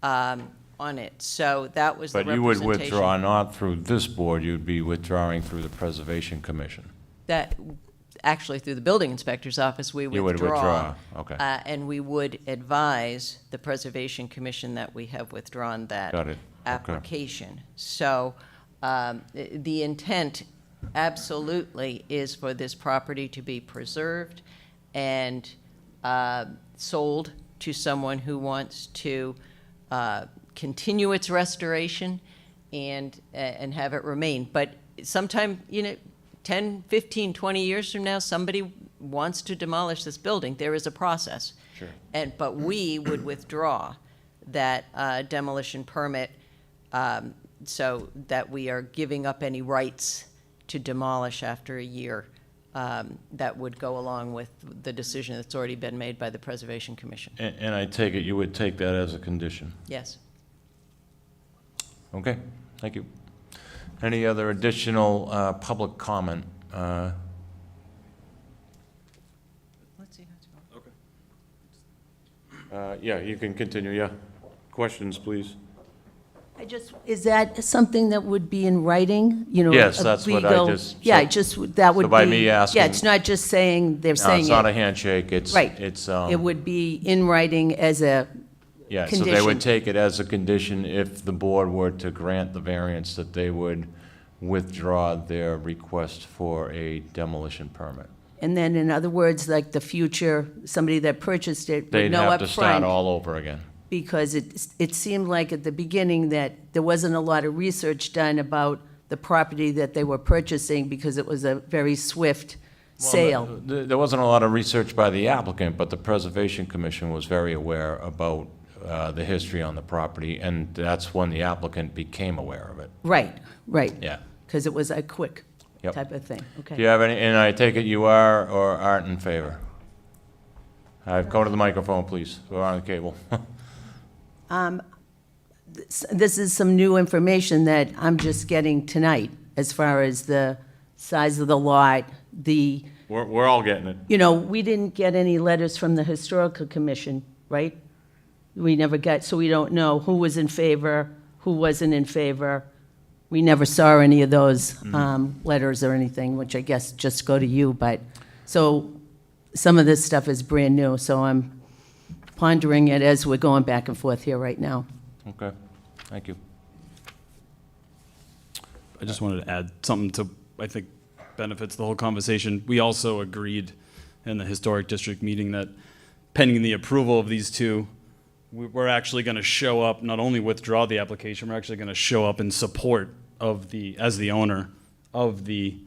on it. So that was the But you would representation. withdraw not through this board, you'd be withdrawing through the Preservation Commission. That, actually, through the building inspector's office, we You would withdraw, okay. And we would advise the Preservation Commission that we have withdrawn that Got it, okay. application. So the intent absolutely is for this property to be preserved and sold to someone who wants to continue its restoration and have it remain. But sometime, 10, 15, 20 years from now, somebody wants to demolish this building. There is a process. Sure. But we would withdraw that demolition permit so that we are giving up any rights to demolish after a year. That would go along with the decision that's already been made by the Preservation Commission. And I take it you would take that as a condition? Yes. Okay, thank you. Any other additional public comment? Let's see how it's going. Yeah, you can continue, yeah. Questions, please. Is that something that would be in writing, Yes, a that's what I legal- just- Yeah, so- that would be. by me asking- Yeah, it's not just saying, they're No, saying it's not a it. handshake, it's, Right. it's, It would be in writing as a yeah, so they condition. would take it as a condition if the board were to grant the variance, that they would withdraw their request for a demolition permit. And then, in other words, like the future, somebody that purchased it would They'd know have to start upfront, all over again. because it seemed like at the beginning that there wasn't a lot of research done about the property that they were purchasing, because it was a very swift sale. There wasn't a lot of research by the applicant, but the Preservation Commission was very aware about the history on the property, and that's when the applicant became aware of it. Right, right. Yeah. Because it was a quick Yep. type of thing, okay. Do you have any, and I take it you are or aren't in favor? Go to the microphone, please. We're on the cable. This is some new information that I'm just getting tonight, as far as the size of the lot, We're all getting it. we didn't get any letters from the Historical Commission, right? We never got, so we don't know who was in favor, who wasn't in favor. We never saw any of those letters or anything, which I guess just go to you, but, so some of this stuff is brand new, so I'm pondering it as we're going back and forth here right now. Okay, thank you. I just wanted to add something to, I think, benefits the whole conversation. We also agreed in the Historic District meeting that pending the approval of these two, we're actually going to show up, not only withdraw the application, we're actually going to show up in support of as the owner of the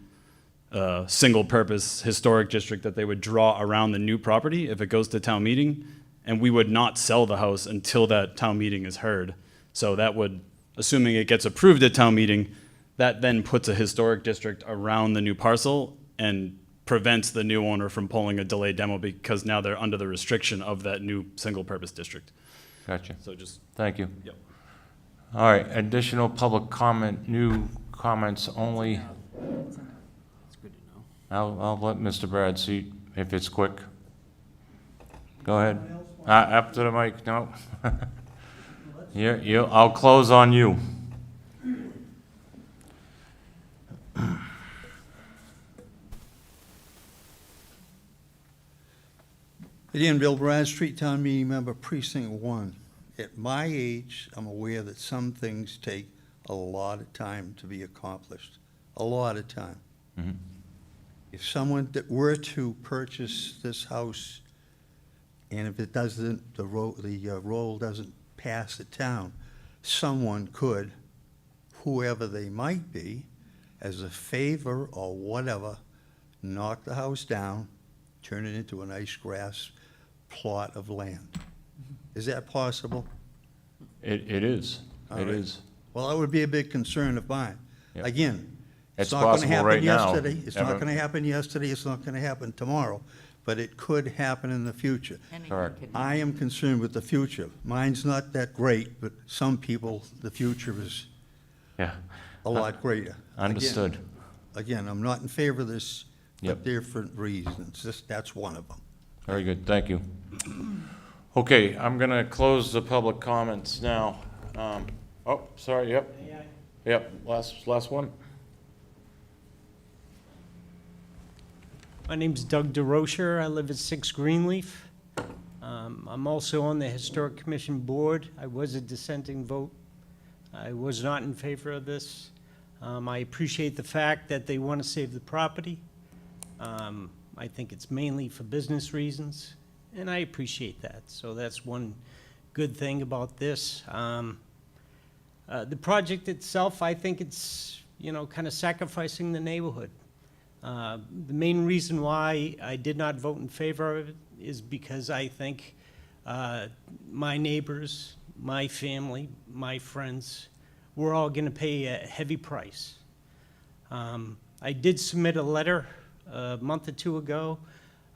single-purpose historic district that they would draw around the new property if it goes to town meeting, and we would not sell the house until that town meeting is heard. So that would, assuming it gets approved at town meeting, that then puts a historic district around the new parcel and prevents the new owner from pulling a delayed demo, because now they're under the restriction of that new single-purpose district. Gotcha. So just, Thank you. yep. All right, additional public comment, new comments only. That's good to know. I'll let Mr. Brad see if it's quick. Go ahead. Up to the mic, no. I'll close on you. Again, Bill Bradstreet, Town Meeting Member, Precinct 1. At my age, I'm aware that some things take a lot of time to be accomplished, a lot of time. Mhm. If someone that were to purchase this house, and if it doesn't, the roll doesn't pass the town, someone could, whoever they might be, as a favor or whatever, knock the house down, turn it into a nice grass plot of land. Is that possible? It is. All It right. is. Well, that would be a big concern of mine. Yep. Again, It's it's not gonna possible right happen now. yesterday, it's Ever- not gonna happen yesterday, it's not gonna happen tomorrow, but it could happen in the future. Correct. I am concerned with the future. Mine's not that great, but some people, the future is Yeah, a lot greater. understood. Again, I'm not in favor of this for Yep. different reasons. That's one of them. Very good, thank you. Okay, I'm gonna close the public comments now. Oh, sorry, yep. Yep, last one. My name's Doug DeRocher. I live at 6 Greenleaf. I'm also on the Historic Commission Board. I was a dissenting vote. I was not in favor of this. I appreciate the fact that they want to save the property. I think it's mainly for business reasons, and I appreciate that. So that's one good thing about this. The project itself, I think it's, kind of sacrificing the neighborhood. The main reason why I did not vote in favor of it is because I think my neighbors, my family, my friends, we're all going to pay a heavy price. I did submit a letter a month or two ago.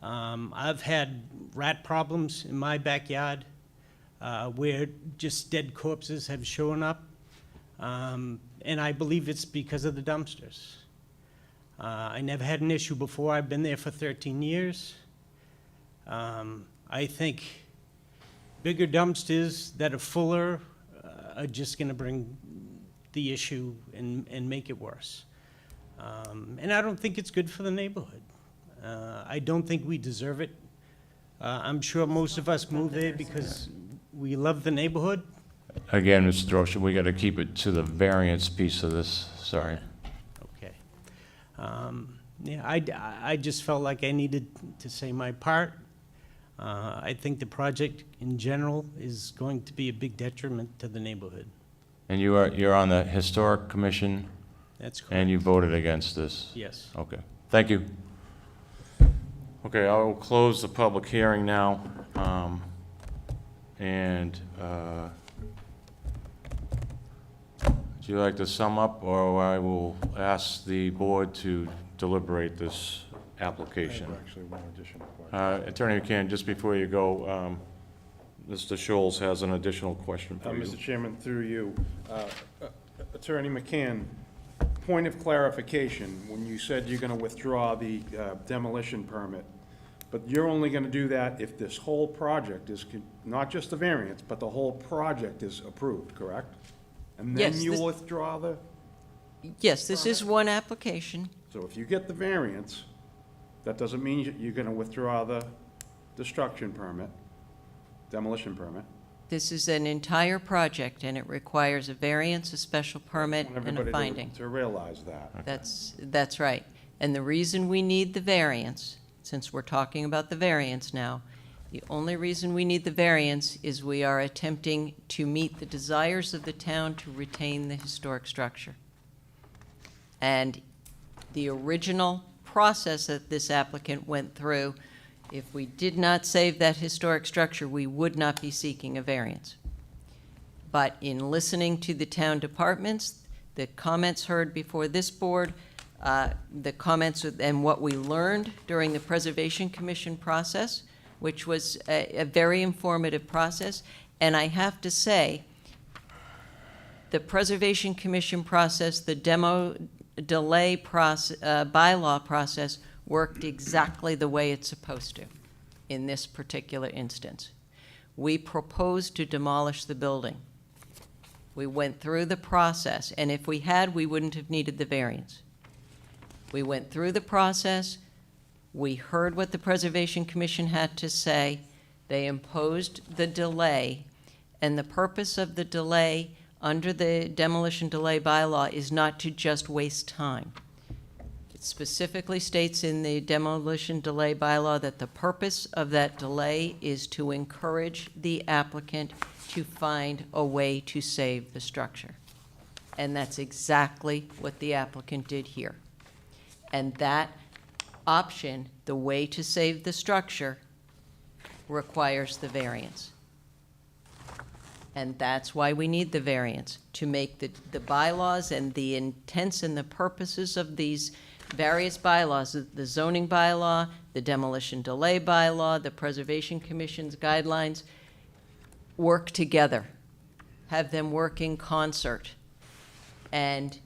I've had rat problems in my backyard where just dead corpses have shown up, and I believe it's because of the dumpsters. I never had an issue before. I've been there for 13 years. I think bigger dumpsters that are fuller are just going to bring the issue and make it worse. And I don't think it's good for the neighborhood. I don't think we deserve it. I'm sure most of us move there because we love the neighborhood. Again, Mr. Drosha, we got to keep it to the variance piece of this, sorry. Okay. Yeah, I just felt like I needed to say my part. I think the project in general is going to be a big detriment to the neighborhood. And you're on the Historic Commission, That's correct. and you voted against this? Yes. Okay, thank you. Okay, I will close the public hearing now. Would you like to sum up, or I will ask the board to deliberate this application? I have actually one additional question. Attorney McCann, just before you go, Mr. Scholes has an additional question for you. Mr. Chairman, through you, Attorney McCann, point of clarification, when you said you're going to withdraw the demolition permit, but you're only going to do that if this whole project is, not just the variance, but the whole project is approved, correct? And then Yes, you this- withdraw the, Yes, this is one application. so if you get the variance, that doesn't mean you're going to withdraw the destruction permit, demolition permit. This is an entire project, and it requires a variance, a special permit, I want and a everybody finding. to realize that. That's right. And the reason we need the variance, since we're talking about the variance now, the only reason we need the variance is we are attempting to meet the desires of the town to retain the historic structure. And the original process that this applicant went through, if we did not save that historic structure, we would not be seeking a variance. But in listening to the town departments, the comments heard before this board, the comments and what we learned during the Preservation Commission process, which was a very informative process, and I have to say, the Preservation Commission process, the demo delay process, bylaw process worked exactly the way it's supposed to in this particular instance. We proposed to demolish the building. We went through the process, and if we had, we wouldn't have needed the variance. We went through the process. We heard what the Preservation Commission had to say. They imposed the delay, and the purpose of the delay under the demolition delay bylaw is not to just waste time. It specifically states in the demolition delay bylaw that the purpose of that delay is to encourage the applicant to find a way to save the structure. And that's exactly what the applicant did here. And that option, the way to save the structure, requires the variance. And that's why we need the variance, to make the bylaws and the intents and the purposes of these various bylaws, the zoning bylaw, the demolition delay bylaw, the Preservation Commission's guidelines, work together, have them work in concert. And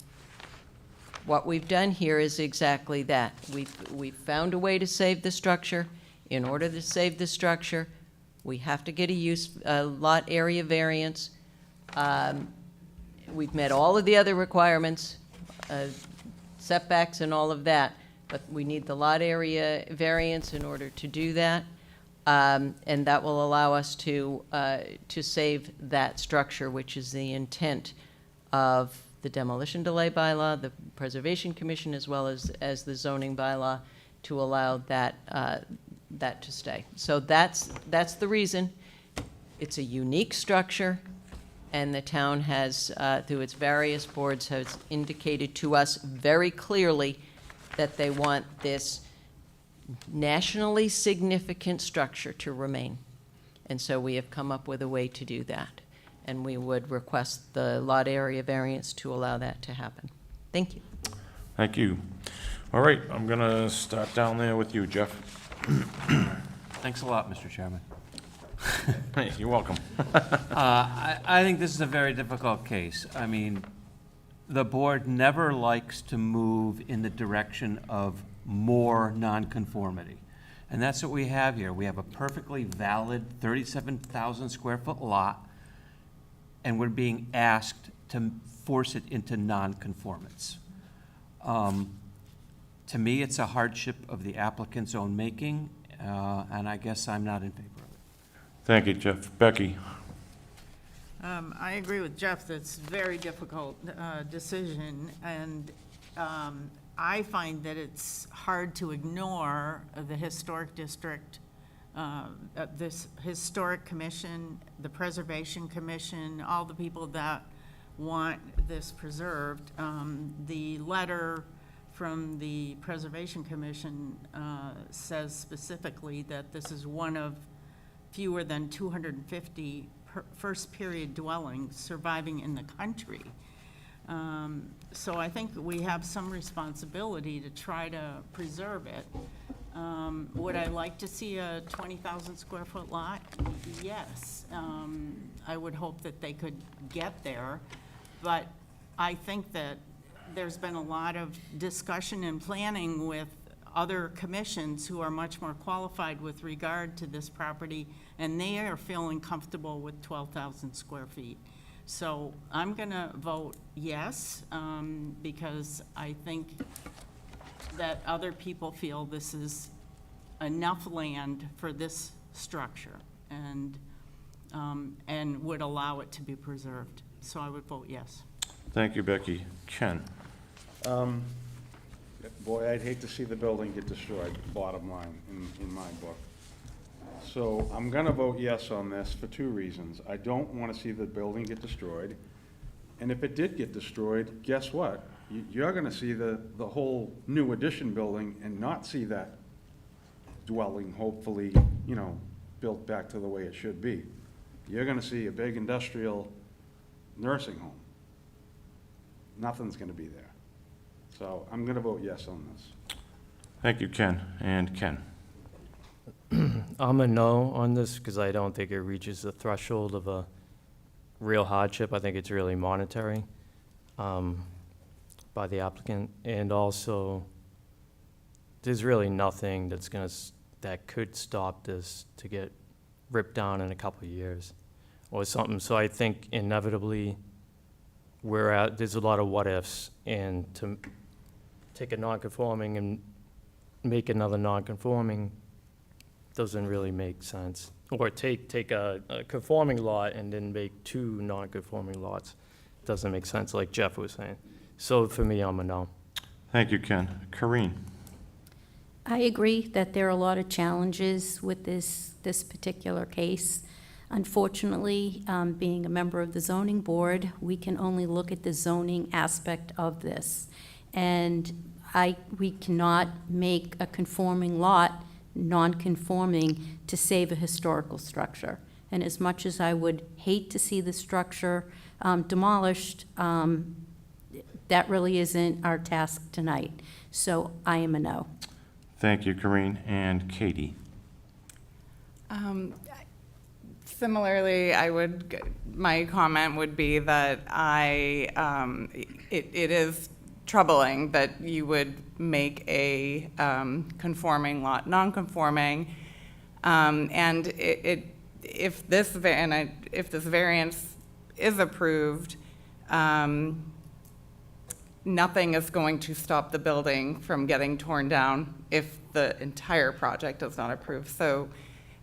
what we've done here is exactly that. We've found a way to save the structure. In order to save the structure, we have to get a lot area variance. We've met all of the other requirements, setbacks and all of that, but we need the lot area variance in order to do that. And that will allow us to save that structure, which is the intent of the demolition delay bylaw, the Preservation Commission, as well as the zoning bylaw, to allow that, that to stay. So that's the reason. It's a unique structure, and the town has, through its various boards, has indicated to us very clearly that they want this nationally significant structure to remain. And so we have come up with a way to do that. And we would request the lot area variance to allow that to happen. Thank you. Thank you. All right, I'm gonna start down there with you, Jeff. Thanks a lot, Mr. Chairman. Hey, you're welcome. I think this is a very difficult case. I mean, the board never likes to move in the direction of more nonconformity. And that's what we have here. We have a perfectly valid 37,000 square foot lot, and we're being asked to force it into nonconformance. To me, it's a hardship of the applicant's own making, and I guess I'm not in favor of it. Thank you, Jeff. Becky? I agree with Jeff, that's a very difficult decision, and I find that it's hard to ignore the historic district, this historic commission, the preservation commission, all the people that want this preserved. The letter from the preservation commission says specifically that this is one of fewer than 250 first period dwellings surviving in the country. So I think we have some responsibility to try to preserve it. Would I like to see a 20,000 square foot lot? Yes. I would hope that they could get there, but I think that there's been a lot of discussion and planning with other commissions who are much more qualified with regard to this property, and they are feeling comfortable with 12,000 square feet. So I'm gonna vote yes, because I think that other people feel this is enough land for this structure and would allow it to be preserved. So I would vote yes. Thank you, Becky. Ken? Boy, I'd hate to see the building get destroyed, bottom line, in my book. So I'm gonna vote yes on this for two reasons. I don't wanna see the building get destroyed, and if it did get destroyed, guess what? You're gonna see the whole new addition building and not see that dwelling, hopefully, you know, built back to the way it should be. You're gonna see a big industrial nursing home. Nothing's gonna be there. So I'm gonna vote yes on this. Thank you, Ken. And Ken? I'm a no on this because I don't think it reaches the threshold of a real hardship. I think it's really monetary by the applicant. And also, there's really nothing that's that could stop this to get ripped down in a couple of years or something. So I think inevitably there's a lot of what ifs, and to take a non-conforming and make another non-conforming doesn't really make sense. Or take a conforming lot and then make two non-conforming lots. Doesn't make sense, like Jeff was saying. So for me, I'm a no. Thank you, Ken. Corrine? I agree that there are a lot of challenges with this particular case. Unfortunately, being a member of the zoning board, we can only look at the zoning aspect of this. And we cannot make a conforming lot non-conforming to save a historical structure. And as much as I would hate to see the structure demolished, that really isn't our task tonight. So I am a no. Thank you, Corrine. And Katie? Similarly, my comment would be that it is troubling that you would make a conforming lot non-conforming, and if this variance is approved, nothing is going to stop the building from getting torn down if the entire project is not approved. So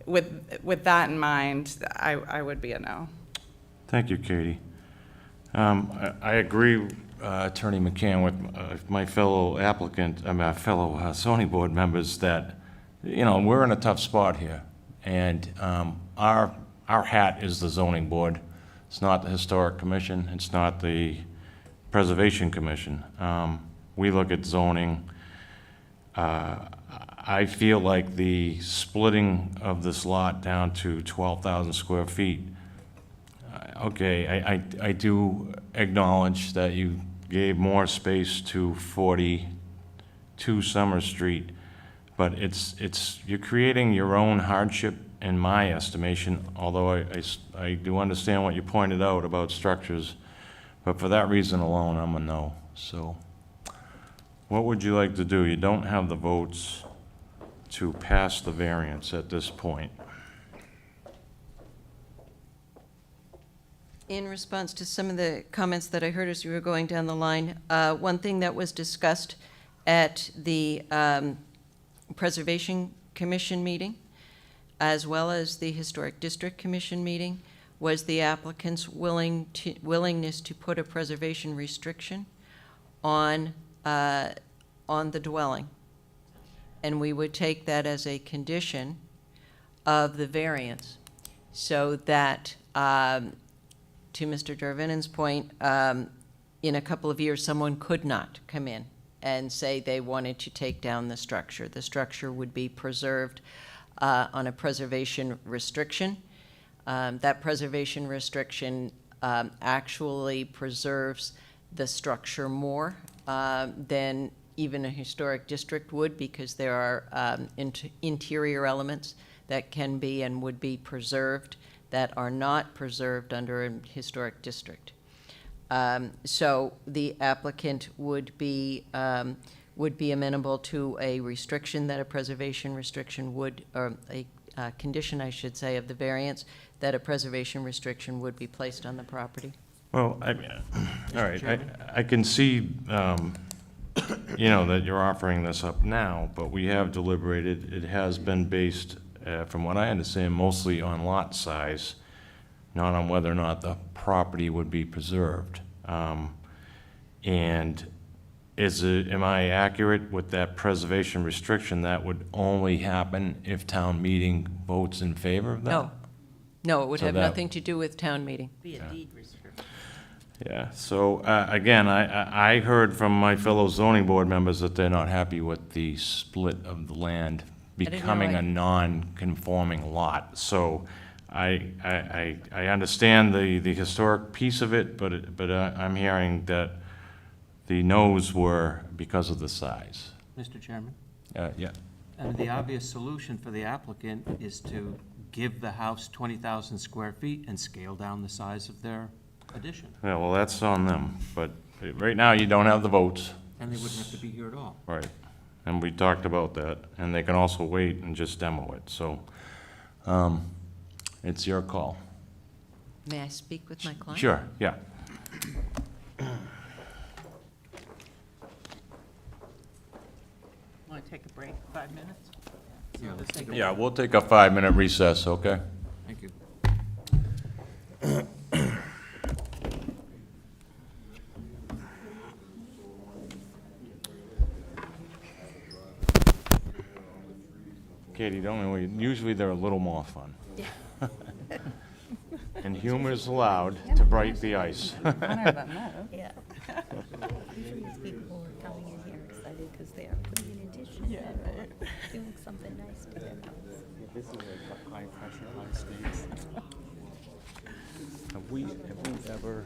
with that in mind, I would be a no. Thank you, Katie. I agree, Attorney McCann, with my fellow applicant, my fellow zoning board members that, you know, we're in a tough spot here. And our hat is the zoning board. It's not the Historic Commission. It's not the Preservation Commission. We look at zoning. I feel like the splitting of this lot down to 12,000 square feet, okay, I do acknowledge that you gave more space to 42 Summer Street, but you're creating your own hardship in my estimation, although I do understand what you pointed out about structures, but for that reason alone, I'm a no. So what would you like to do? You don't have the votes to pass the variance at this point. In response to some of the comments that I heard as we were going down the line, one thing that was discussed at the Preservation Commission meeting, as well as the Historic District Commission meeting, was the applicant's willingness to put a preservation restriction on the dwelling. And we would take that as a condition of the variance, so that, to Mr. Jarvinen's point, in a couple of years, someone could not come in and say they wanted to take down the structure. The structure would be preserved on a preservation restriction. That preservation restriction actually preserves the structure more than even a historic district would, because there are interior elements that can be and would be preserved that are not preserved under a historic district. So the applicant would be amenable to a restriction that a preservation restriction would, or a condition, I should say, of the variance, that a preservation restriction would be placed on the property. Well, all right, I can see, you know, that you're offering this up now, but we have deliberated. It has been based, from what I understand, mostly on lot size, not on whether or not the property would be preserved. And am I accurate with that preservation restriction? That would only happen if town meeting votes in favor of that? No, it would So have that- nothing to do with town meeting. Be a deed restriction. Yeah, so, again, I heard from my fellow zoning board members that they're not happy with the split of the land didn't know becoming a non-conforming lot. So I understand the historic piece of it, but I'm hearing that the no's were because of the size. Mr. Chairman? Yeah. And the obvious solution for the applicant is to give the house 20,000 square feet and scale down the size of their addition. Yeah, well, that's on them, but right now you don't have the votes. And they wouldn't have to be here at all. Right, and we talked about that, and they can also wait and just demo it, so, it's your call. May I speak with my client? Sure, yeah. Want to take a break, 5 minutes? Yeah, let's take a Yeah, we'll take a 5-minute recess, okay? Thank you. Katie, don't we, usually they're a little more fun. And humor is allowed to break the ice. Yeah. Usually these people are coming in here excited because they are putting an addition in or doing something nice to their house. This is a high pressure, high stakes. Have we ever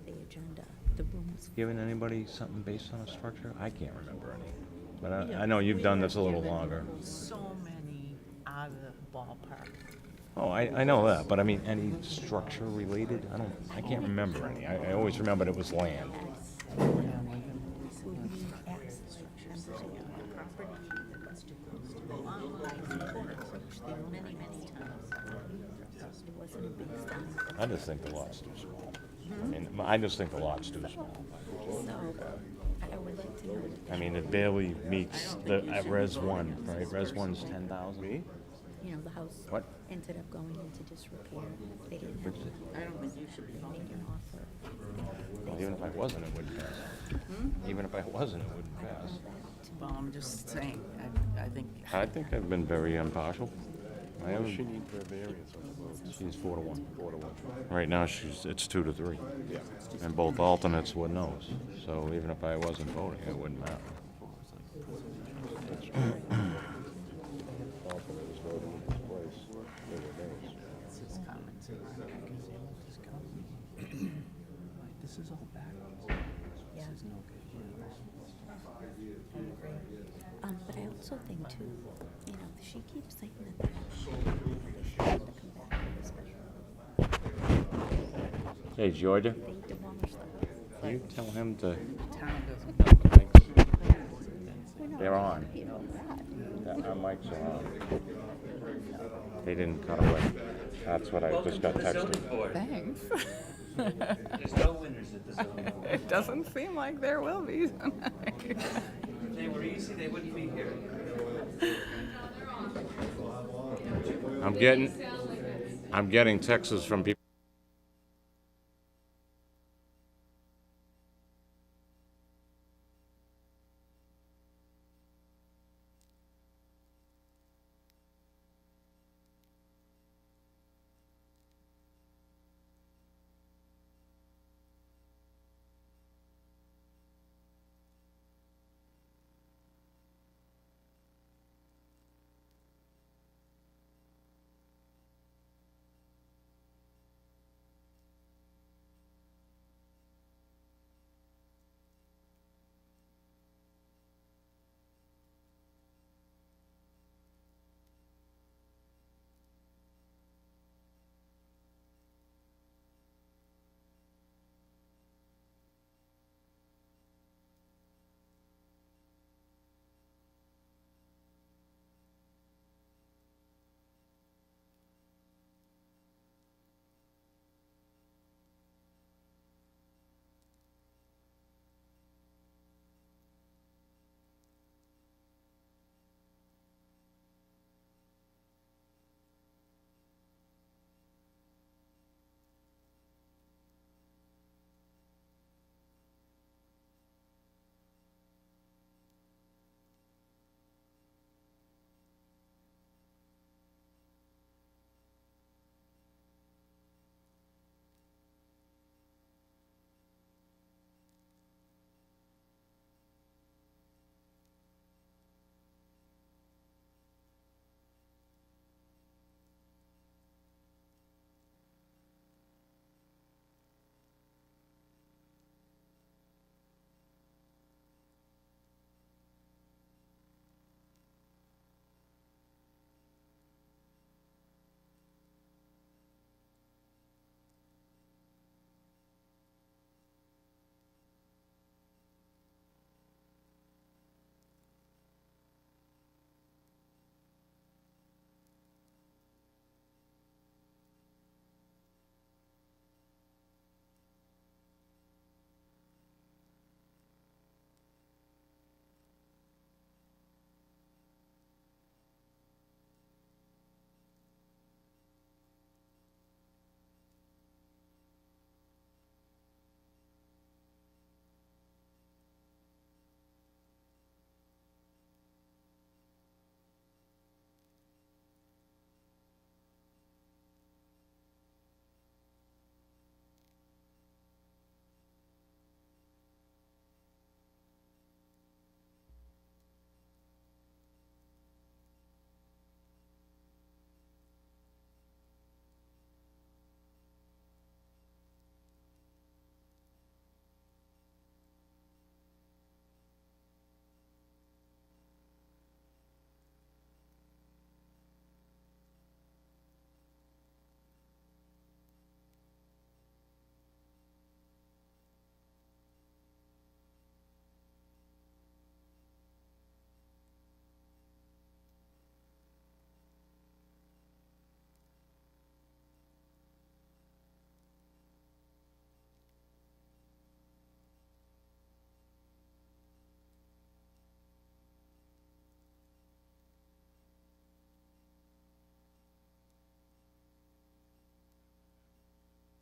The agenda, the rooms. given anybody something based on a structure? I can't remember any, but I know you've done this a little longer. So many out of the ballpark. Oh, I know that, but I mean, any structure related? I can't remember any. I always remembered it was land. Will we access members of the property that was too close to the line, which there were many, many times. It wasn't a big thing. I just think the lot's too small. I just think the lot's too small. So I would like to know. I mean, it barely meets at Res 1, right? Res 1's 10,000. You know, the house. What? ended up going into disrepair. They didn't have, I don't think you should be making an offer. Well, even if I wasn't, it wouldn't pass. Even if I wasn't, it wouldn't pass. Well, I'm just saying, I think, I think I've been very impartial. I haven't. She needs her variance on the votes. She's 4-1. 4 to 1. Right now, it's 2-3. Yeah. And both alternates were no's. So even if I wasn't voting, it wouldn't matter. Alternate was voting in his place. They were nays. his comments. This is all backwards. Yeah. This is no good. But I also think too, you know, she keeps saying that they should have to come back with this, Hey, Georgia, but they demolished the house. can you tell him to, Town doesn't. they're on. You know that. Our mics are on. They didn't cut away. That's what I just got texted. Thanks. There's no winners at the zoning board. It doesn't seem like there will be tonight. If they were easy, they wouldn't be here. I'm getting texts from people.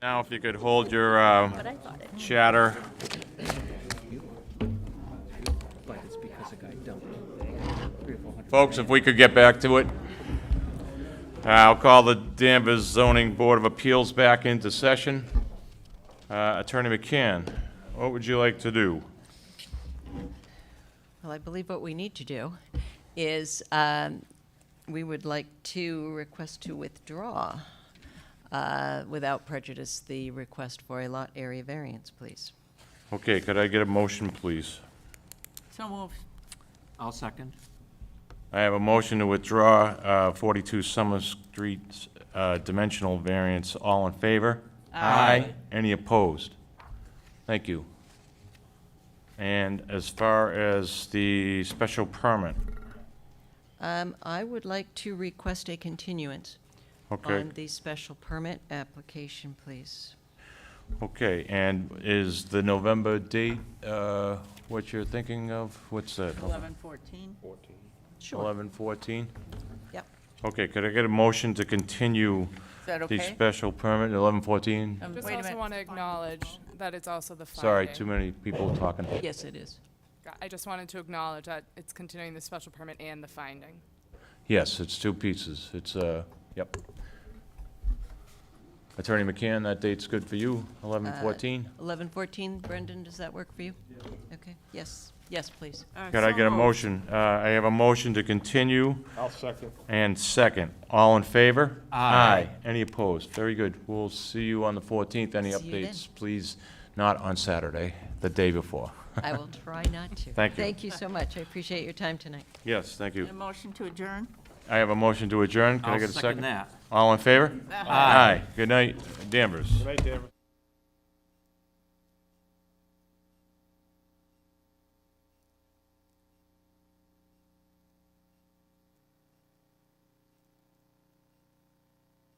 Now, if you could hold your But I thought it. chatter. But it's because a guy dumped 300 or 400. Folks, if we could get back to it. I'll call the Danvers Zoning Board of Appeals back into session. Attorney McCann, what would you like to do? Well, I believe what we need to do is, we would like to request to withdraw, without prejudice, the request for a lot area variance, please. Okay, could I get a motion, please? So moved. I'll second. I have a motion to withdraw 42 Summer Street dimensional variance. All in favor? Aye. Any opposed? Thank you. And as far as the special permit, I would like to request a continuance okay, on the special permit application, please. okay, and is the November date what you're thinking of? What's that? 11/14. Sure. 11/14? Yep. Okay, could I get a motion to continue Is that the okay? special permit, 11/14? Wait Just a also minute. want to acknowledge that it's also the finding. Sorry, too many people talking. Yes, it is. I just wanted to acknowledge that it's continuing the special permit and the finding. Yes, it's two pieces. It's, yep. Attorney McCann, that date's good for you, 11/14? 11/14, Brendan, does that work for you? Okay, yes, yes, please. Could I get a motion? I have a motion to continue I'll second. and second. All in favor? Aye. Any opposed? Very good. We'll see you on the 14th. Any See you then. updates? Please, not on Saturday, the day before. I will try not to. Thank you. Thank you so much. I appreciate your time tonight. Yes, thank you. A motion to adjourn? I have a motion to adjourn. Can I I'll get a second? second that. All in favor? Aye. Good night, Danvers. Good night, David.